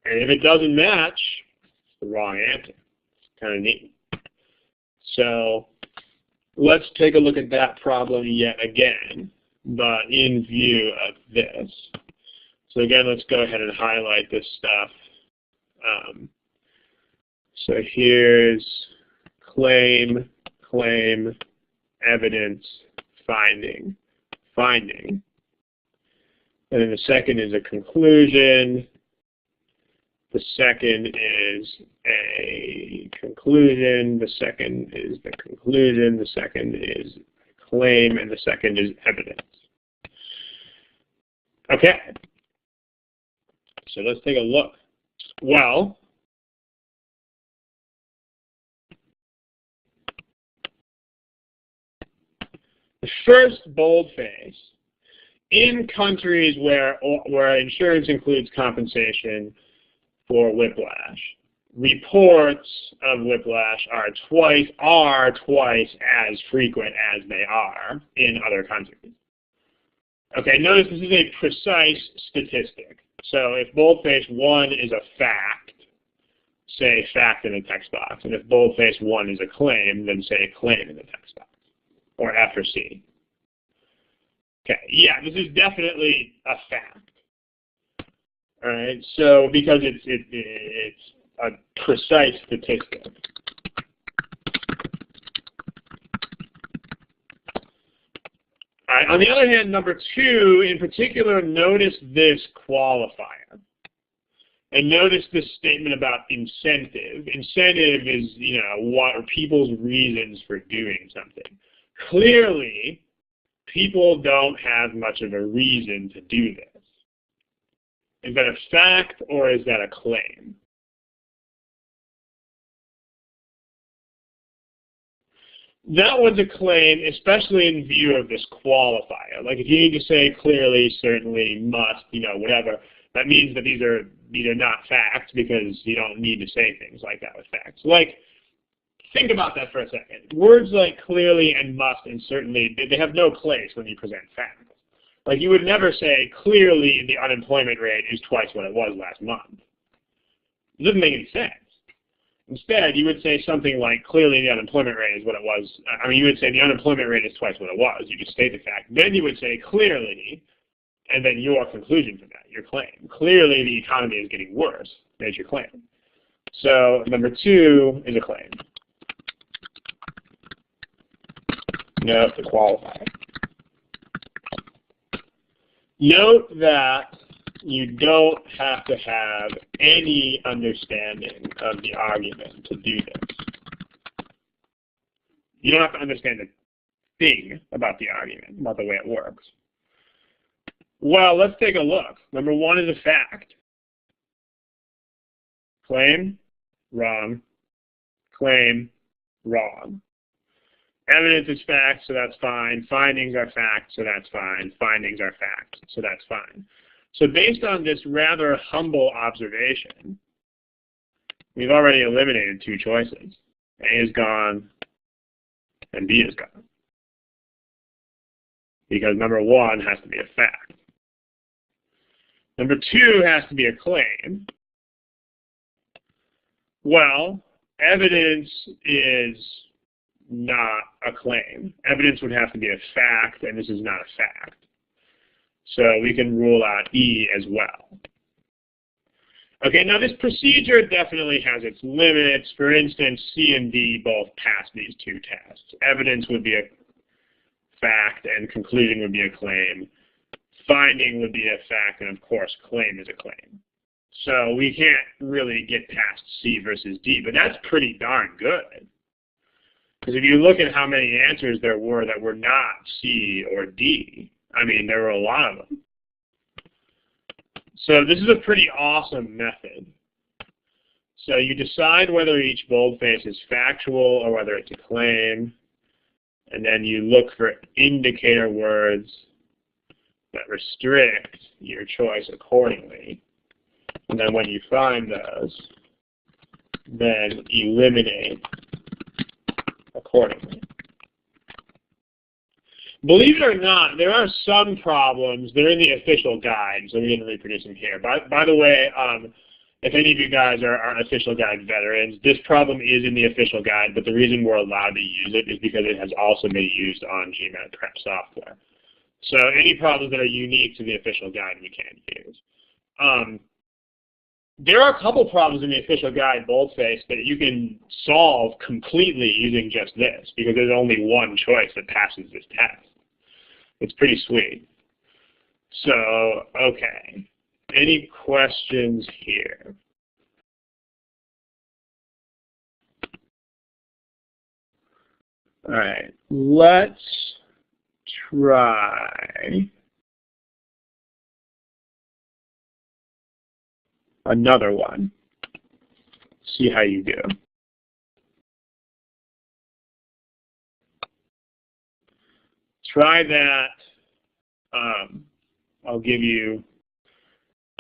And if it doesn't match, it's the wrong answer. It's kind of neat. So let's take a look at that problem yet again, but in view of this. So again, let's go ahead and highlight this stuff. So here's claim, claim, evidence, finding, finding. And then the second is a conclusion. The second is a conclusion. The second is the conclusion. The second is a claim. And the second is evidence. Okay. So let's take a look. Well, the first boldface, in countries where insurance includes compensation for whiplash, reports of whiplash are twice as frequent as they are in other countries. Okay, notice this is a precise statistic. So if boldface 1 is a fact, say fact in the text box. And if boldface 1 is a claim, then say claim in the text box. Or F or C. Okay, yeah, this is definitely a fact. All right, so because it's a precise statistic. All right, on the other hand, number 2, in particular, notice this qualifier. And notice this statement about incentive. Incentive is, what are people's reasons for doing something. Clearly, people don't have much of a reason to do this. Is that a fact or is that a claim? That was a claim, especially in view of this qualifier. Like if you need to say clearly, certainly, must, whatever, that means that these are not facts because you don't need to say things like that with facts. Like, think about that for a second. Words like clearly and must and certainly, they have no place when you present facts. Like you would never say clearly the unemployment rate is twice what it was last month. It doesn't make any sense. Instead, you would say something like clearly the unemployment rate is what it was. You would say the unemployment rate is twice what it was. You just state the fact. Then you would say clearly, and then your conclusion from that, your claim. Clearly the economy is getting worse. There's your claim. So number 2 is a claim. Note the qualifier. Note that you don't have to have any understanding of the argument to do this. You don't have to understand a thing about the argument, about the way it works. Well, let's take a look. Number 1 is a fact. Claim, wrong. Claim, wrong. Evidence is fact, so that's fine. Findings are fact, so that's fine. Findings are fact, so that's fine. So based on this rather humble observation, we've already eliminated 2 choices. A is gone, and B is gone. Because number 1 has to be a fact. Number 2 has to be a claim. Well, evidence is not a claim. Evidence would have to be a fact, and this is not a fact. So we can rule out E as well. Okay, now this procedure definitely has its limits. For instance, C and D both pass these 2 tests. Evidence would be a fact, and conclusion would be a claim. Finding would be a fact, and of course, claim is a claim. So we can't really get past C versus D, but that's pretty darn good. Because if you look at how many answers there were that were not C or D, there were a lot of them. So this is a pretty awesome method. So you decide whether each boldface is factual or whether it's a claim, and then you look for indicator words, that restrict your choice accordingly. And then when you find those, then eliminate accordingly. Believe it or not, there are some problems. They're in the official guide, so we're going to reproduce them here. By the way, if any of you guys are official guide veterans, this problem is in the official guide, but the reason we're allowed to use it is because it has also been used on GMAT prep software. So any problems that are unique to the official guide we can't use. There are a couple problems in the official guide, Boldface, that you can solve completely using just this, because there's only one choice that passes this test. It's pretty sweet. So, okay. Any questions here? All right, let's try another one. See how you do. Try that. I'll give you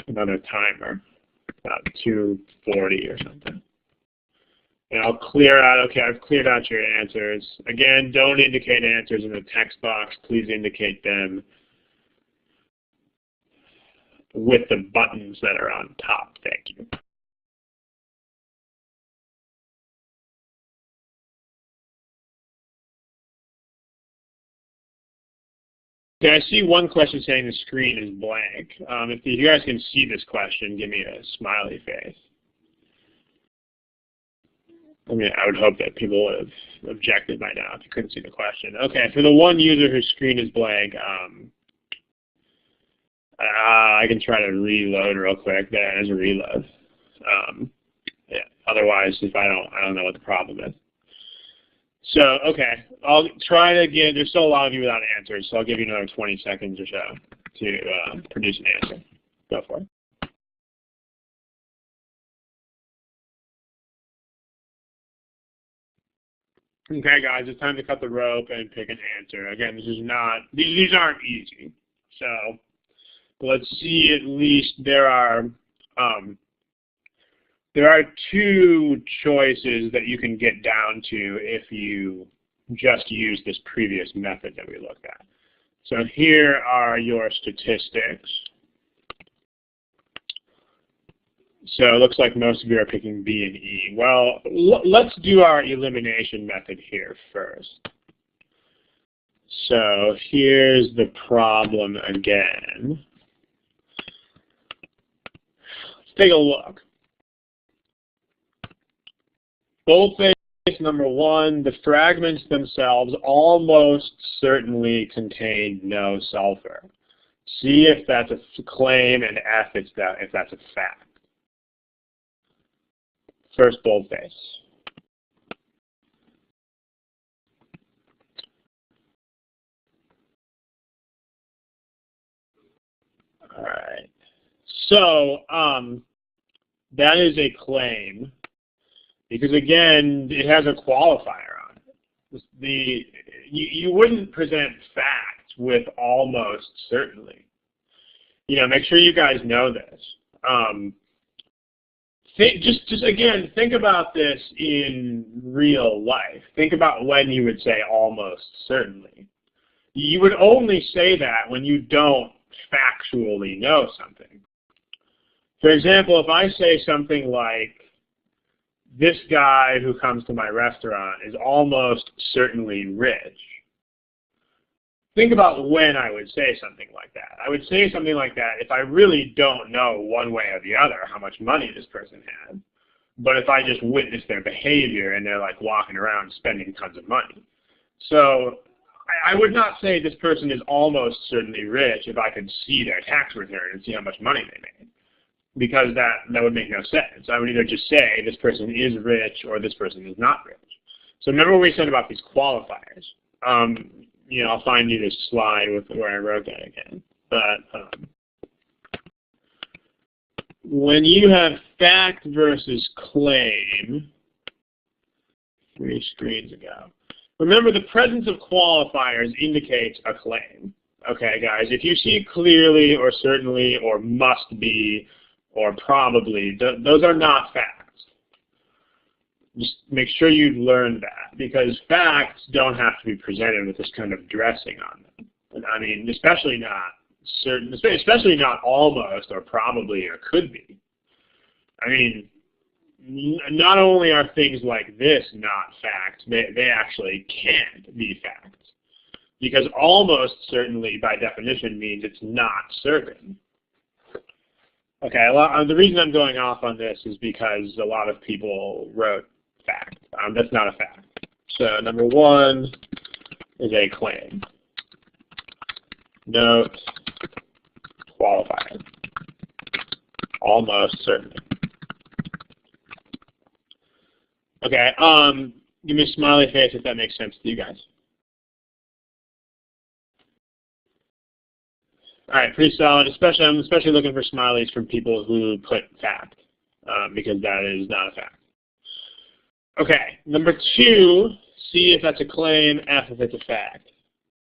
another timer, about 2:40 or something. And I'll clear out, okay, I've cleared out your answers. Again, don't indicate answers in the text box. Please indicate them with the buttons that are on top. Thank you. Okay, I see one question saying the screen is blank. If you guys can see this question, give me a smiley face. I mean, I would hope that people would have objected by now if you couldn't see the question. Okay, for the one user whose screen is blank, I can try to reload real quick. There is a reload. Yeah. Otherwise, if I don't know what the problem is. So, okay, I'll try to get, there's still a lot of you without answers, so I'll give you another 20 seconds or so to produce an answer. Go for it. Okay, guys, it's time to cut the rope and pick an answer. Again, this is not, these aren't easy. So, let's see, at least there are two choices that you can get down to if you just use this previous method that we looked at. So here are your statistics. So it looks like most of you are picking B and E. Well, let's do our elimination method here first. So here's the problem again. Let's take a look. Boldface number one, the fragments themselves almost certainly contain no sulfur. See if that's a claim, and F if that's a fact. First boldface. All right. So that is a claim. Because again, it has a qualifier on it. You wouldn't present facts with almost certainly. You know, make sure you guys know this. Just again, think about this in real life. Think about when you would say almost certainly. You would only say that when you don't factually know something. For example, if I say something like, this guy who comes to my restaurant is almost certainly rich. Think about when I would say something like that. I would say something like that if I really don't know one way or the other how much money this person had. But if I just witness their behavior and they're like walking around spending tons of money. So I would not say this person is almost certainly rich if I could see their tax return and see how much money they made. Because that would make no sense. I would either just say this person is rich or this person is not rich. So remember what we said about these qualifiers. You know, I'll find you this slide with where I wrote that again. But when you have fact versus claim, 3 screens ago, remember the presence of qualifiers indicates a claim. Okay, guys, if you see clearly or certainly or must be or probably, those are not facts. Just make sure you learn that, because facts don't have to be presented with this kind of dressing on them. And I mean, especially not certain, especially not almost or probably or could be. I mean, not only are things like this not facts, they actually can't be facts. Because almost certainly, by definition, means it's not certain. Okay, the reason I'm going off on this is because a lot of people wrote fact. That's not a fact. So number one is a claim. Note, qualifier. Almost certainly. Okay, give me a smiley face if that makes sense to you guys. All right, pretty solid. I'm especially looking for smileys from people who put fact, because that is not a fact. Okay, number two, C if that's a claim, F if it's a fact.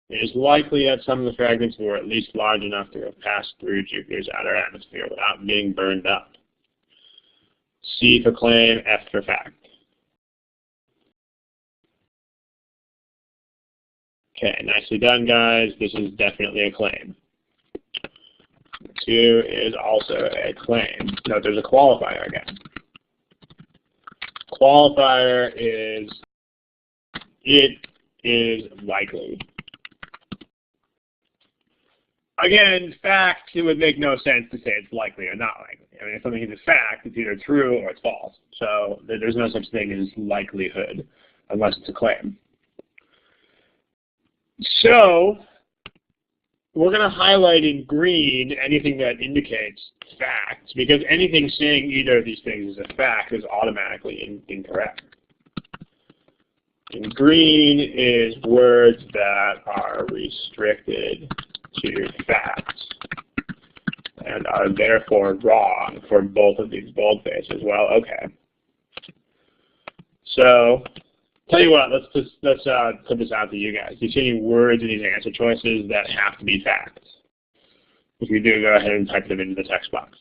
It is likely that some of the fragments were at least large enough to have passed through Jupiter's outer atmosphere without being burned up. C for claim, F for fact. Okay, nicely done, guys. This is definitely a claim. Two is also a claim. Note there's a qualifier again. Qualifier is it is likely. Again, fact, it would make no sense to say it's likely or not likely. I mean, if something is a fact, it's either true or it's false. So there's no such thing as likelihood unless it's a claim. So we're going to highlight in green anything that indicates facts, because anything saying either of these things is a fact is automatically incorrect. In green is words that are restricted to facts and are therefore wrong for both of these boldfaces. Well, okay. So, tell you what, let's put this out to you guys. Do you see any words in these answer choices that have to be facts? If you do, go ahead and type them into the text box.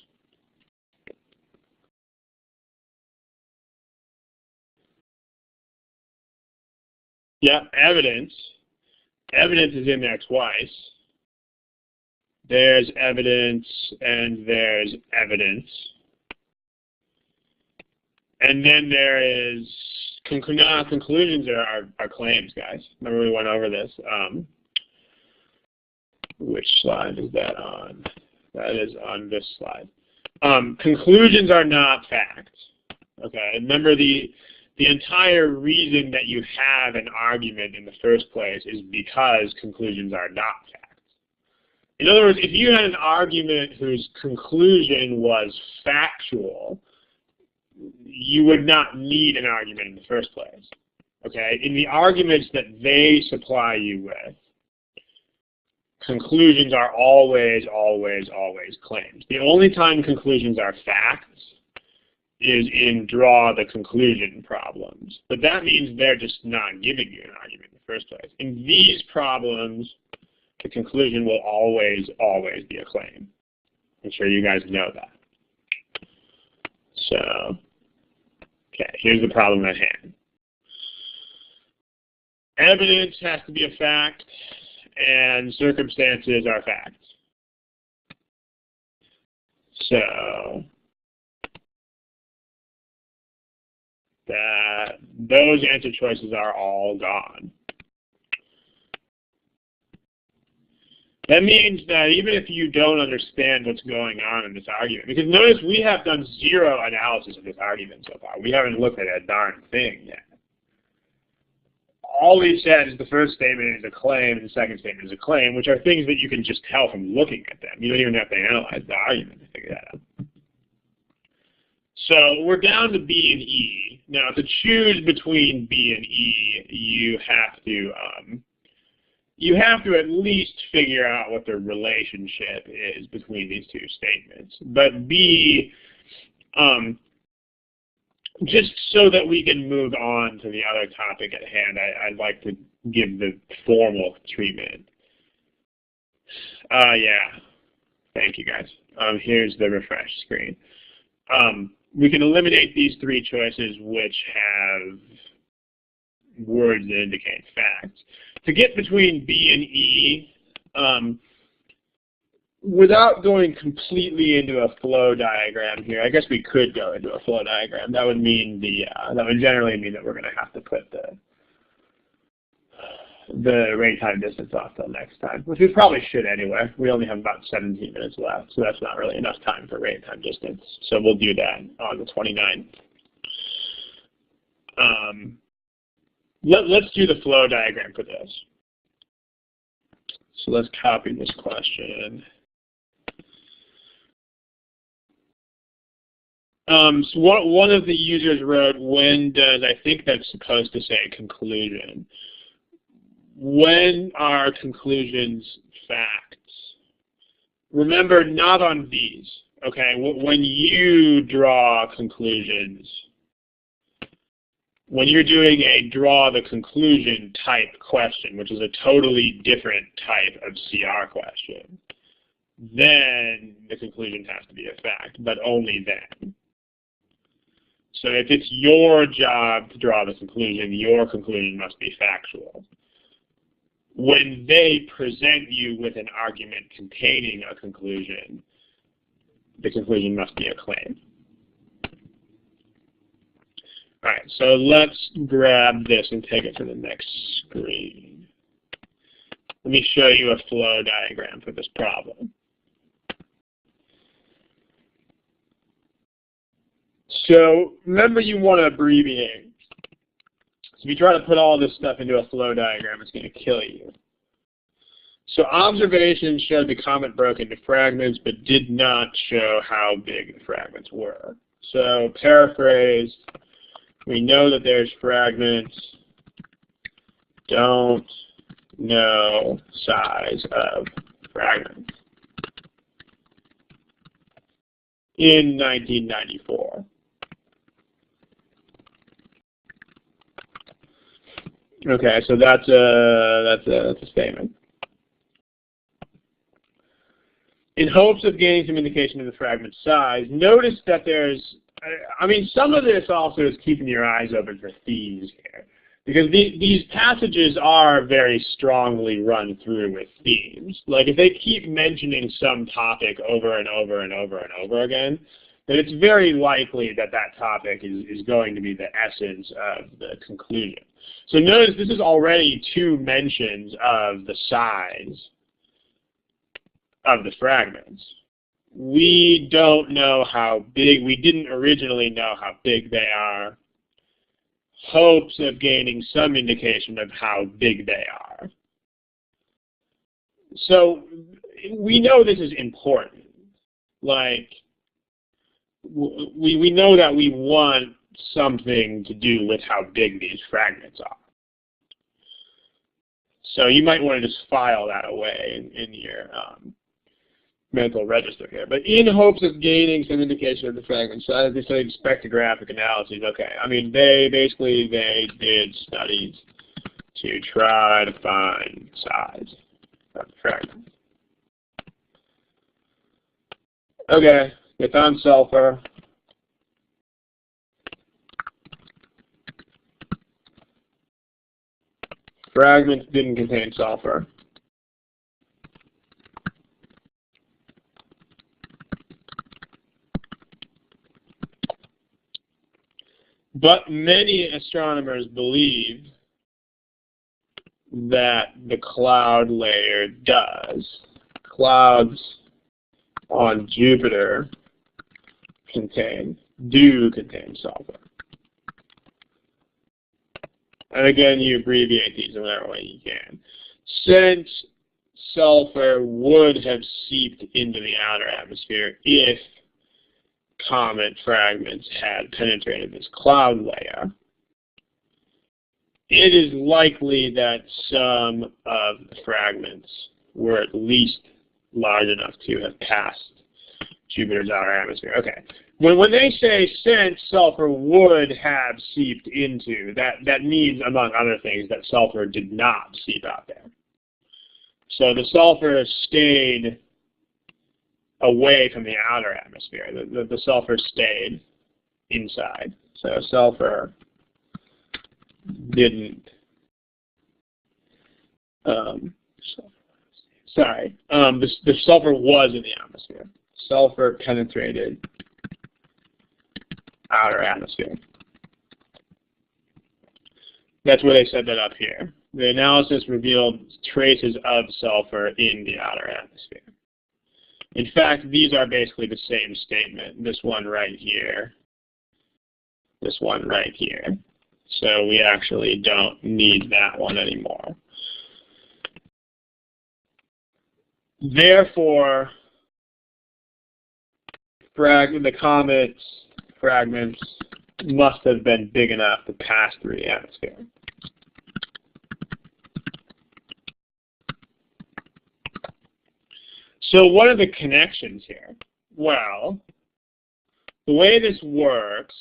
Yeah, evidence. Evidence is in there twice. There's evidence and there's evidence. And then there is conclusions are claims, guys. Remember we went over this. Which slide is that on? That is on this slide. Conclusions are not facts. Okay, remember the entire reason that you have an argument in the first place is because conclusions are not facts. In other words, if you had an argument whose conclusion was factual, you would not need an argument in the first place. Okay? In the arguments that they supply you with, conclusions are always, always, always claims. The only time conclusions are facts is in draw the conclusion problems. But that means they're just not giving you an argument in the first place. In these problems, the conclusion will always, always be a claim. I'm sure you guys know that. So, okay, here's the problem at hand. Evidence has to be a fact, and circumstances are facts. So, those answer choices are all gone. That means that even if you don't understand what's going on in this argument, because notice we have done zero analysis of this argument so far. We haven't looked at a darn thing yet. All we've said is the first statement is a claim and the second statement is a claim, which are things that you can just tell from looking at them. You don't even have to analyze the argument to figure that out. So we're down to B and E. Now to choose between B and E, you have to at least figure out what the relationship is between these two statements. But B, just so that we can move on to the other topic at hand, I'd like to give the formal treatment. Yeah. Thank you, guys. Here's the refresh screen. We can eliminate these three choices which have words that indicate facts. To get between B and E, without going completely into a flow diagram here, I guess we could go into a flow diagram. That would mean that would generally mean that we're going to have to put the rate time distance off till next time, which we probably should anyway. We only have about 17 minutes left, so that's not really enough time for rate time distance. So we'll do that on the 29th. Let's do the flow diagram for this. So let's copy this question. So one of the users wrote, when does, I think that's supposed to say conclusion. When are conclusions facts? Remember, not on these, okay? When you draw conclusions, when you're doing a draw the conclusion type question, which is a totally different type of CR question, then the conclusion has to be a fact, but only then. So if it's your job to draw the conclusion, your conclusion must be factual. When they present you with an argument containing a conclusion, the conclusion must be a claim. All right, so let's grab this and take it to the next screen. Let me show you a flow diagram for this problem. So remember, you want to abbreviate. So if you try to put all this stuff into a flow diagram, it's going to kill you. So observations showed the comet broke into fragments, but did not show how big the fragments were. So paraphrase, we know that there's fragments, don't know size of fragments. In 1994. Okay, so that's a statement. In hopes of gaining some indication of the fragment size, notice that there's, I mean, some of this also is keeping your eyes open for themes here. Because these passages are very strongly run through with themes. Like if they keep mentioning some topic over and over and over and over again, then it's very likely that that topic is going to be the essence of the conclusion. So notice this is already two mentions of the size of the fragments. We don't know how big, we didn't originally know how big they are. Hopes of gaining some indication of how big they are. So we know this is important. Like, we know that we want something to do with how big these fragments are. So you might want to just file that away in your mental register here. But in hopes of gaining some indication of the fragment size, they studied spectrographic analyses. Okay, I mean, they did studies to try to find size of the fragment. Okay, it's on sulfur. Fragments didn't contain sulfur. But many astronomers believe that the cloud layer does. Clouds on Jupiter do contain sulfur. And again, you abbreviate these in whatever way you can. Since sulfur would have seeped into the outer atmosphere if comet fragments had penetrated this cloud layer, it is likely that some of the fragments were at least large enough to have passed Jupiter's outer atmosphere. Okay. When they say since sulfur would have seeped into, that means, among other things, that sulfur did not seep out there. So the sulfur stayed away from the outer atmosphere. The sulfur stayed inside. So sulfur didn't, the sulfur was in the atmosphere. Sulfur penetrated outer atmosphere. That's where they set that up here. The analysis revealed traces of sulfur in the outer atmosphere. In fact, these are basically the same statement. This one right here. This one right here. So we actually don't need that one anymore. Therefore, the comet's fragments must have been big enough to pass through the atmosphere. So what are the connections here? Well, the way this works,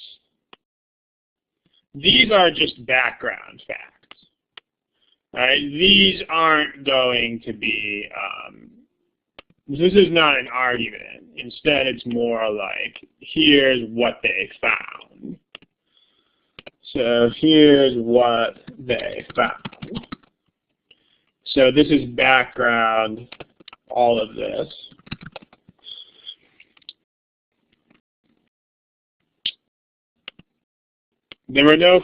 these are just background facts. Right? These aren't going to be, this is not an argument. Instead, it's more like, here's what they found. So here's what they found. So this is background, all of this. There were no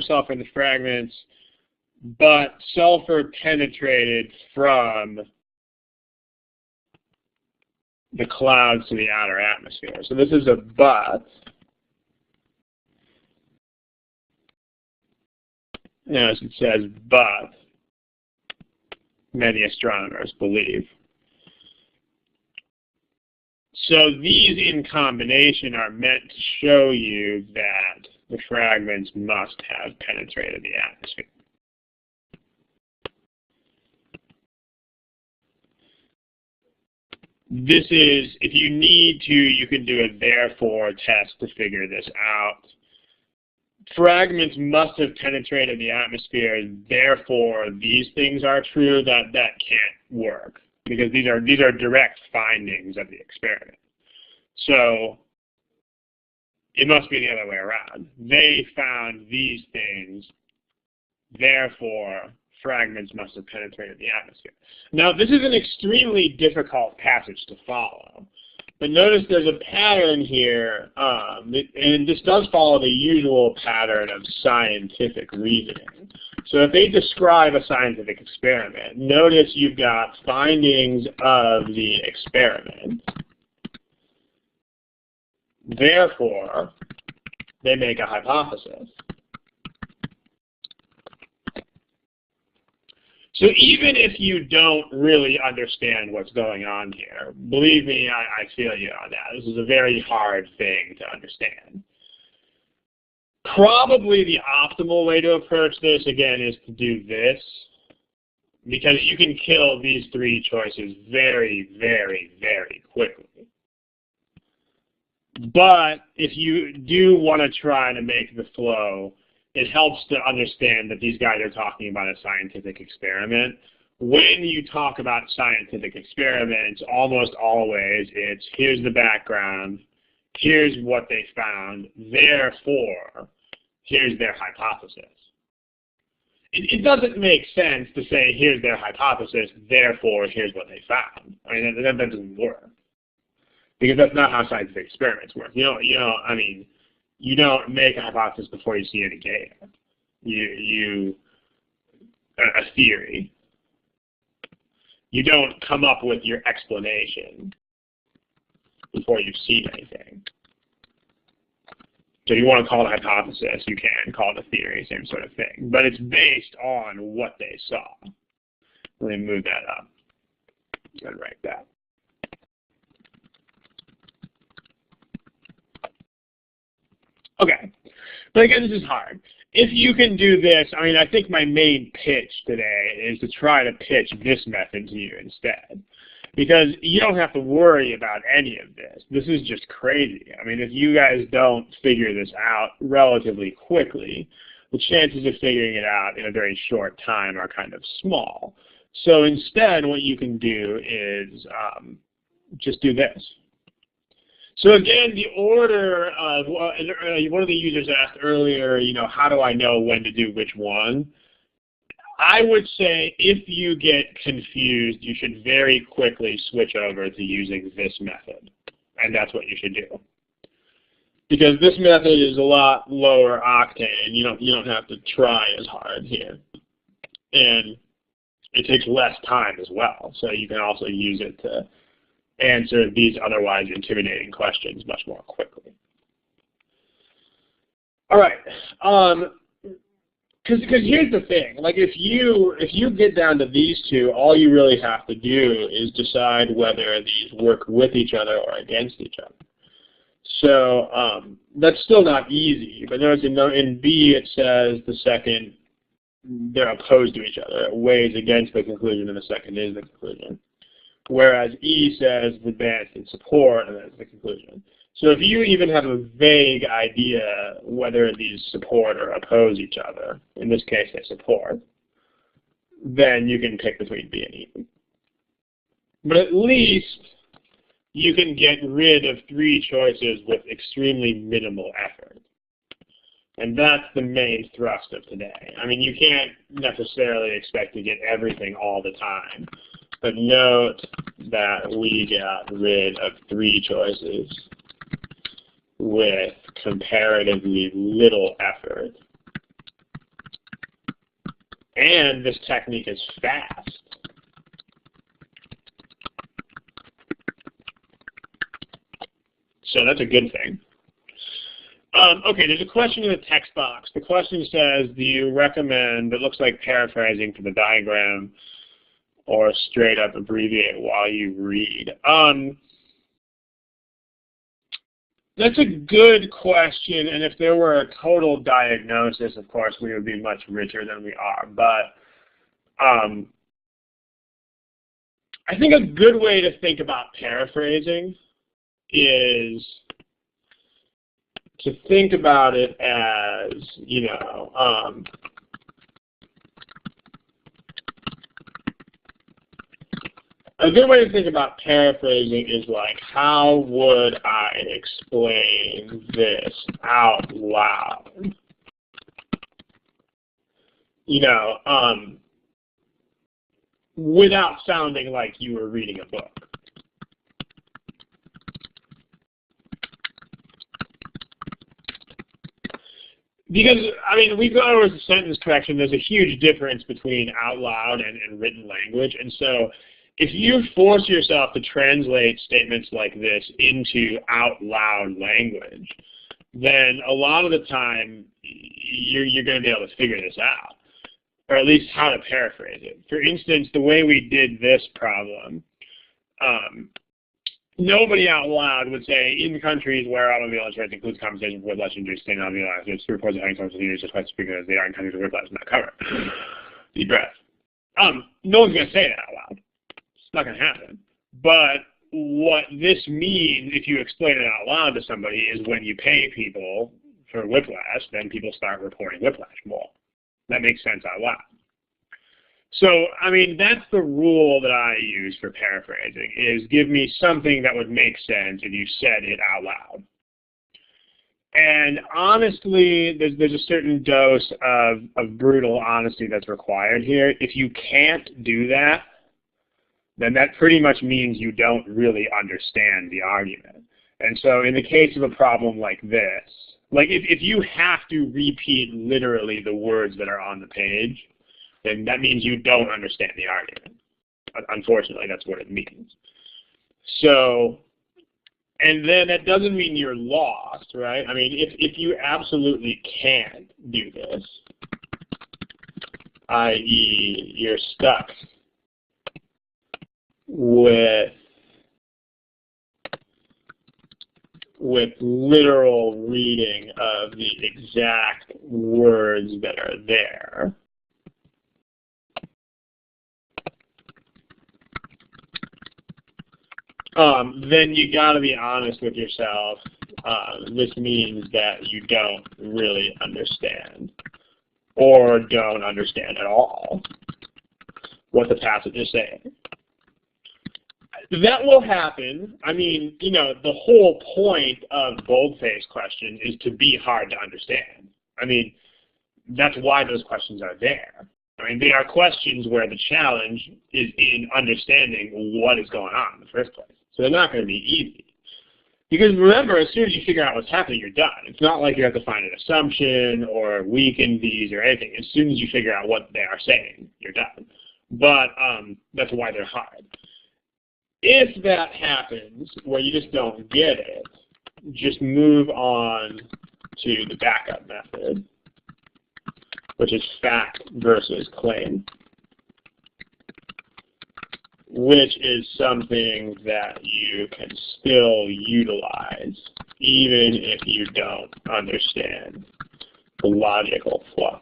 sulfur in the fragments, but sulfur penetrated from the clouds to the outer atmosphere. So this is a but. As it says, but many astronomers believe. So these in combination are meant to show you that the fragments must have penetrated the atmosphere. This is, if you need to, you can do a therefore test to figure this out. Fragments must have penetrated the atmosphere, therefore these things are true. That can't work, because these are direct findings of the experiment. So it must be the other way around. They found these things, therefore fragments must have penetrated the atmosphere. Now this is an extremely difficult passage to follow, but notice there's a pattern here, and this does follow the usual pattern of scientific reasoning. So if they describe a scientific experiment, notice you've got findings of the experiment. Therefore, they make a hypothesis. So even if you don't really understand what's going on here, believe me, I feel you on that. This is a very hard thing to understand. Probably the optimal way to approach this, again, is to do this, because you can kill these three choices very, very, very quickly. But if you do want to try to make the flow, it helps to understand that these guys are talking about a scientific experiment. When you talk about scientific experiments, almost always it's, here's the background, here's what they found, therefore, here's their hypothesis. It doesn't make sense to say, here's their hypothesis, therefore, here's what they found. I mean, that doesn't work. Because that's not how scientific experiments work. You don't make a hypothesis before you see any data. A theory. You don't come up with your explanation before you've seen anything. So if you want to call it a hypothesis, you can call it a theory, same sort of thing. But it's based on what they saw. Let me move that up and write that. Okay, but again, this is hard. If you can do this, I mean, I think my main pitch today is to try to pitch this method to you instead. Because you don't have to worry about any of this. This is just crazy. I mean, if you guys don't figure this out relatively quickly, the chances of figuring it out in a very short time are kind of small. So instead, what you can do is just do this. So again, the order of, one of the users asked earlier, how do I know when to do which one? I would say if you get confused, you should very quickly switch over to using this method. And that's what you should do. Because this method is a lot lower octane. You don't have to try as hard here. And it takes less time as well. So you can also use it to answer these otherwise intimidating questions much more quickly. All right. Because here's the thing. Like if you get down to these two, all you really have to do is decide whether these work with each other or against each other. So that's still not easy. But notice in B it says the second they're opposed to each other. It weighs against the conclusion, and the second is the conclusion. Whereas E says advanced in support, and that's the conclusion. So if you even have a vague idea whether these support or oppose each other, in this case they support, then you can pick between B and E. But at least you can get rid of 3 choices with extremely minimal effort. And that's the main thrust of today. I mean, you can't necessarily expect to get everything all the time. But note that we got rid of 3 choices with comparatively little effort. And this technique is fast. So that's a good thing. Okay, there's a question in the text box. The question says, do you recommend, it looks like paraphrasing for the diagram, or straight up abbreviate while you read? That's a good question, and if there were a total diagnosis, of course, we would be much richer than we are. But I think a good way to think about paraphrasing is to think about it as, a good way to think about paraphrasing is like, how would I explain this out loud? Without sounding like you were reading a book. Because, I mean, we've gone over the sentence correction. There's a huge difference between out loud and written language. And so if you force yourself to translate statements like this into out loud language, then a lot of the time you're going to be able to figure this out, or at least how to paraphrase it. For instance, the way we did this problem, nobody out loud would say, in countries where automobile insurance includes compensation for whiplash injuries, sustained automobile accidents, reports of having some seniors just quite speaking as they are in countries where whiplash is not covered. Deep breath. No one's going to say that out loud. It's not going to happen. But what this means, if you explain it out loud to somebody, is when you pay people for whiplash, then people start reporting whiplash more. That makes sense out loud. So, I mean, that's the rule that I use for paraphrasing, is give me something that would make sense if you said it out loud. And honestly, there's a certain dose of brutal honesty that's required here. If you can't do that, then that pretty much means you don't really understand the argument. And so in the case of a problem like this, like if you have to repeat literally the words that are on the page, then that means you don't understand the argument. Unfortunately, that's what it means. So, and then that doesn't mean you're lost, right? I mean, if you absolutely can't do this, i.e. you're stuck with literal reading of the exact words that are there, then you got to be honest with yourself. This means that you don't really understand, or don't understand at all. what the passage is saying. That will happen. I mean, you know, the whole point of boldface question is to be hard to understand. I mean, that's why those questions are there. I mean, they are questions where the challenge is in understanding what is going on in the first place. So they're not going to be easy. Because remember, as soon as you figure out what's happening, you're done. It's not like you have to find an assumption or weaken these or anything. As soon as you figure out what they are saying, you're done. But that's why they're hard. If that happens, where you just don't get it, just move on to the backup method, which is fact versus claim, which is something that you can still utilize even if you don't understand the logical flow.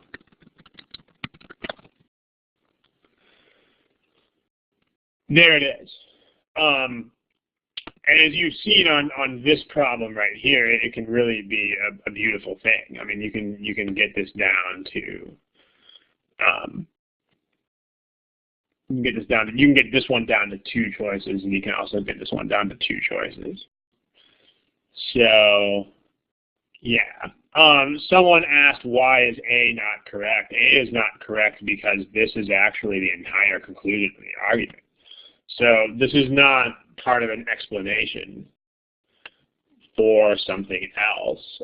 There it is. And as you've seen on this problem right here, it can really be a beautiful thing. I mean, you can get this down to you can get this one down to 2 choices, and you can also get this one down to 2 choices. So yeah. Someone asked, why is A not correct? A is not correct because this is actually the entire conclusion of the argument. So this is not part of an explanation for something else.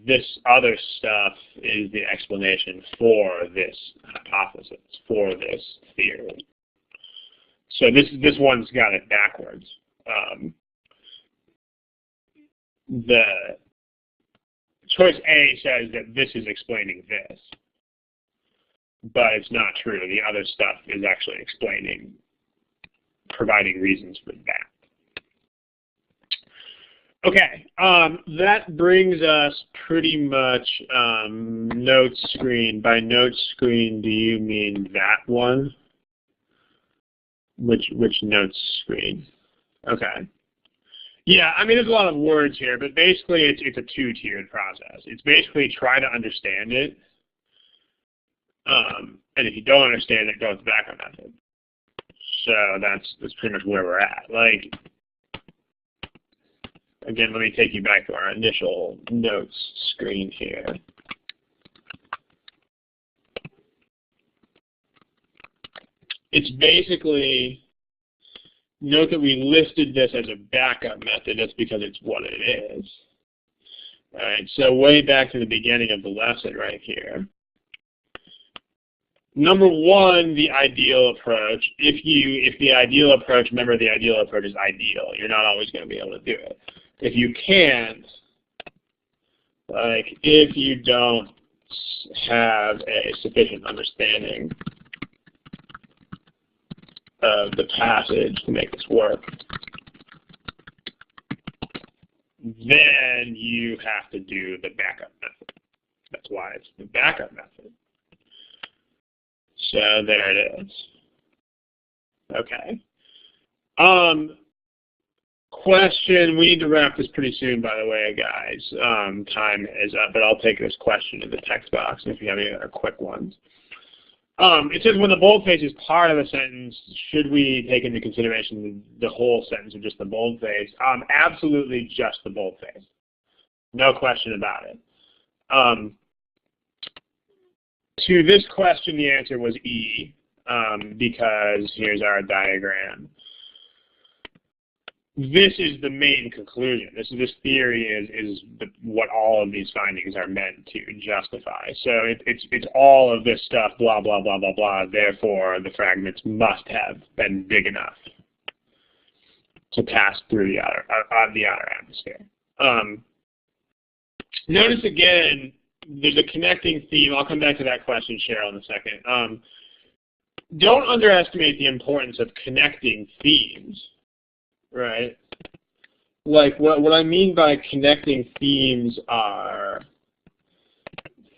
This other stuff is the explanation for this hypothesis, for this theory. So this one's got it backwards. The choice A says that this is explaining this, but it's not true. The other stuff is actually providing reasons for that. Okay, that brings us pretty much note screen. By note screen, do you mean that one? Which note screen? Okay. Yeah, I mean, there's a lot of words here, but basically it's a 2-tiered process. It's basically try to understand it, and if you don't understand it, go to the backup method. So that's pretty much where we're at. Like, again, let me take you back to our initial notes screen here. It's basically, note that we listed this as a backup method. That's because it's what it is. All right, so way back to the beginning of the lesson right here. Number one, the ideal approach. If the ideal approach, remember the ideal approach is ideal. You're not always going to be able to do it. If you can't, like if you don't have a sufficient understanding of the passage to make this work, then you have to do the backup method. That's why it's the backup method. So there it is. Okay. Question, we need to wrap this pretty soon, by the way, guys. Time is up, but I'll take this question in the text box if you have any other quick ones. It says, when the boldface is part of a sentence, should we take into consideration the whole sentence or just the boldface? Absolutely just the boldface. No question about it. To this question, the answer was E, because here's our diagram. This is the main conclusion. This theory is what all of these findings are meant to justify. So it's all of this stuff, blah, blah, blah, blah, blah. Therefore, the fragments must have been big enough to pass through the outer atmosphere. Notice again, there's a connecting theme. I'll come back to that question, Cheryl, in a second. Don't underestimate the importance of connecting themes, right? Like, what I mean by connecting themes are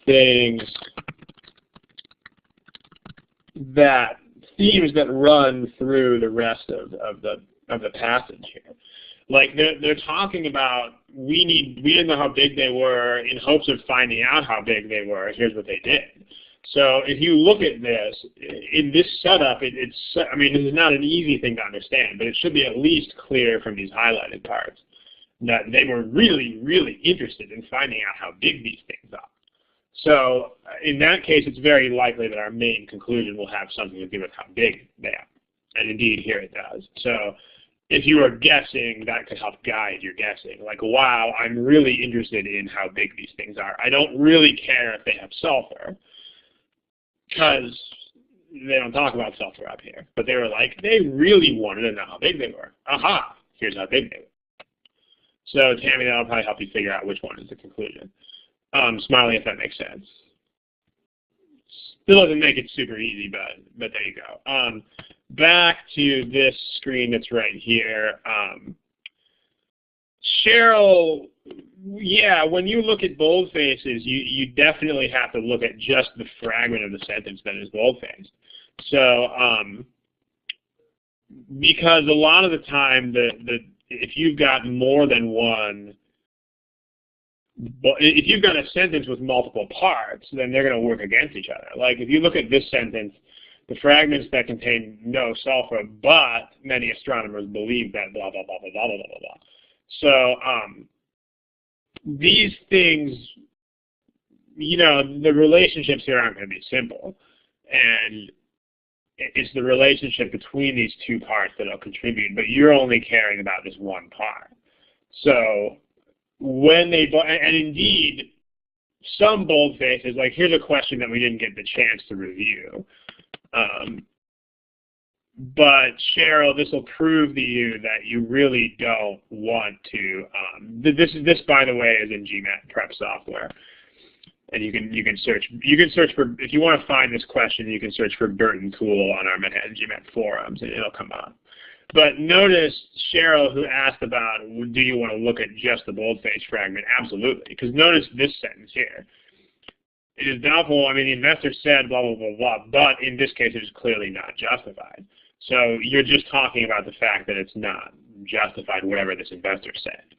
themes that run through the rest of the passage here. Like they're talking about we didn't know how big they were. In hopes of finding out how big they were, here's what they did. So if you look at this, in this setup, I mean, this is not an easy thing to understand, but it should be at least clear from these highlighted parts that they were really, really interested in finding out how big these things are. So in that case, it's very likely that our main conclusion will have something to do with how big they are. And indeed, here it does. So if you are guessing, that could help guide your guessing. Like, wow, I'm really interested in how big these things are. I don't really care if they have sulfur, because they don't talk about sulfur up here. But they were like, they really wanted to know how big they were. Aha, here's how big they were. So Tammy, that'll probably help you figure out which one is the conclusion. Smiley, if that makes sense. Still doesn't make it super easy, but there you go. Back to this screen that's right here. Cheryl, yeah, when you look at boldfaces, you definitely have to look at just the fragment of the sentence that is boldfaced. So, because a lot of the time, if you've got more than one, if you've got a sentence with multiple parts, then they're going to work against each other. Like if you look at this sentence, the fragments that contain no sulfur, but many astronomers believe that blah, blah, blah, blah, blah, blah, blah, blah. So these things, you know, the relationships here aren't going to be simple. And it's the relationship between these two parts that will contribute, but you're only caring about this one part. So when they, and indeed, some boldfaces, like here's a question that we didn't get the chance to review. But Cheryl, this will prove to you that you really don't want to. This, by the way, is in GMAT prep software, and you can search for, if you want to find this question, you can search for Burton Tool on our Manhattan GMAT forums, and it'll come up. But notice Cheryl, who asked about, do you want to look at just the boldface fragment? Absolutely, because notice this sentence here. It is doubtful, I mean, the investor said blah, blah, blah, blah, but in this case, it is clearly not justified. So you're just talking about the fact that it's not justified, whatever this investor said.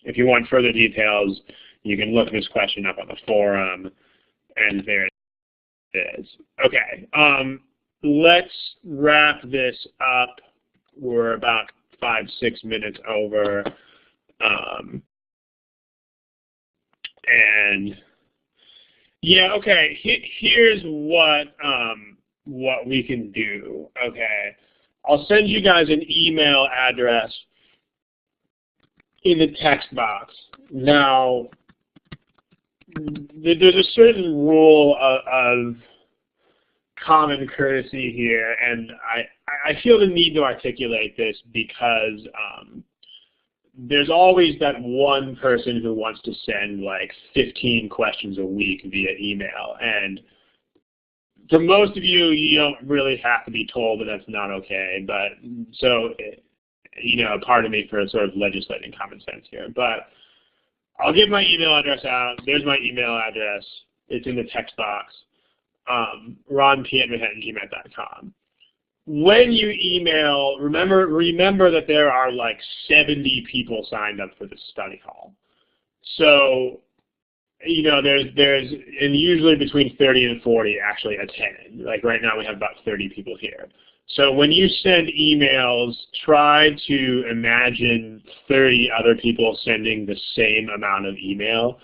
If you want further details, you can look this question up on the forum, and there it is. Okay, let's wrap this up. We're about 5-6 minutes over, and yeah, okay. Here's what we can do. Okay, I'll send you guys an email address in the text box. Now, there's a certain rule of common courtesy here, and I feel the need to articulate this because there's always that one person who wants to send like 15 questions a week via email, and for most of you, you don't really have to be told that that's not okay, but so, you know, pardon me for sort of legislating common sense here, but I'll give my email address out. There's my email address. It's in the text box. ronp@manhattangmat.com. When you email, remember that there are like 70 people signed up for the study hall. So, you know, there's and usually between 30 and 40 actually attend. Like right now we have about 30 people here. So when you send emails, try to imagine 30 other people sending the same amount of email.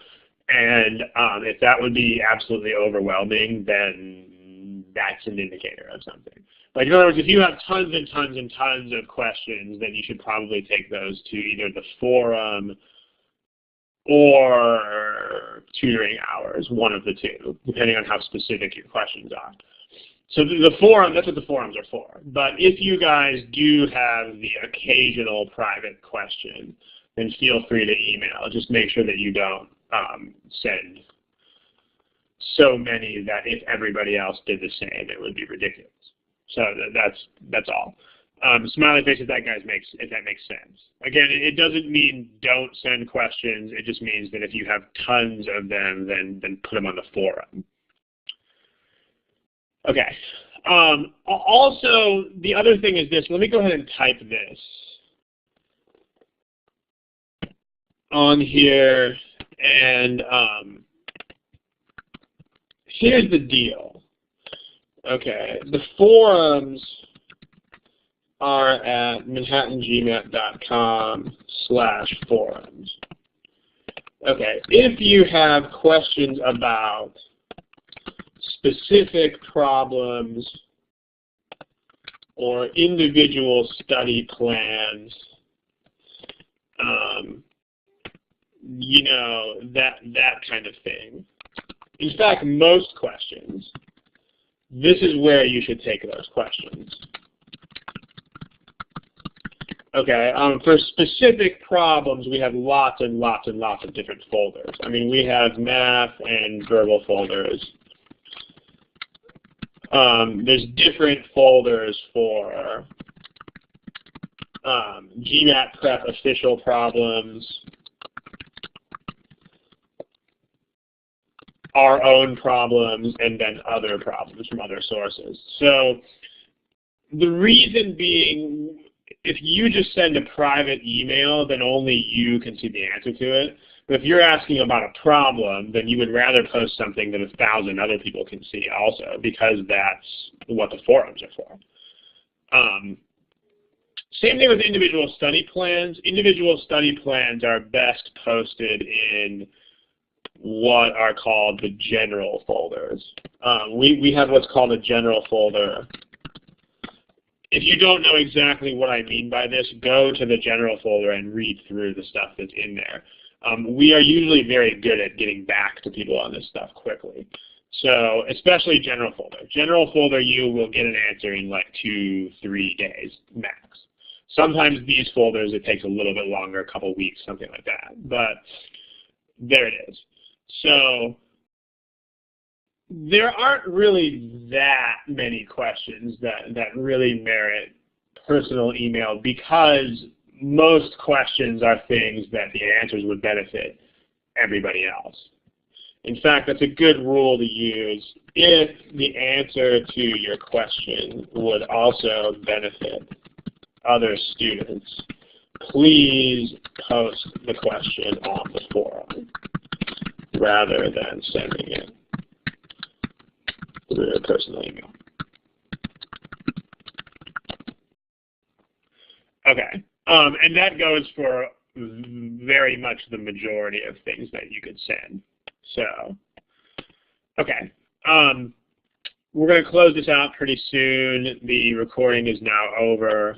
And if that would be absolutely overwhelming, then that's an indicator of something. Like in other words, if you have tons and tons and tons of questions, then you should probably take those to either the forum or tutoring hours, one of the two, depending on how specific your questions are. So the forum, that's what the forums are for. But if you guys do have the occasional private question, then feel free to email. Just make sure that you don't send so many that if everybody else did the same, it would be ridiculous. So that's all. Smiley face if that makes sense. Again, it doesn't mean don't send questions. It just means that if you have tons of them, then put them on the forum. Okay. Also, the other thing is this. Let me go ahead and type this on here. And here's the deal. Okay, the forums are at manhattangmat.com/forums. Okay, if you have questions about specific problems or individual study plans, you know, that kind of thing. In fact, most questions, this is where you should take those questions. Okay, for specific problems, we have lots and lots and lots of different folders. I mean, we have math and verbal folders. There's different folders for GMAT prep official problems, our own problems, and then other problems from other sources. So the reason being, if you just send a private email, then only you can see the answer to it. But if you're asking about a problem, then you would rather post something that 1,000 other people can see also, because that's what the forums are for. Same thing with individual study plans. Individual study plans are best posted in what are called the general folders. We have what's called a general folder. If you don't know exactly what I mean by this, go to the general folder and read through the stuff that's in there. We are usually very good at getting back to people on this stuff quickly. So especially general folder. General folder, you will get an answer in like 2-3 days max. Sometimes these folders, it takes a little bit longer, a couple weeks, something like that. But there it is. So there aren't really that many questions that really merit personal email, because most questions are things that the answers would benefit everybody else. In fact, that's a good rule to use. If the answer to your question would also benefit other students, please post the question on the forum rather than sending it through a personal email. Okay, and that goes for very much the majority of things that you could send. So, okay, we're going to close this out pretty soon. The recording is now over.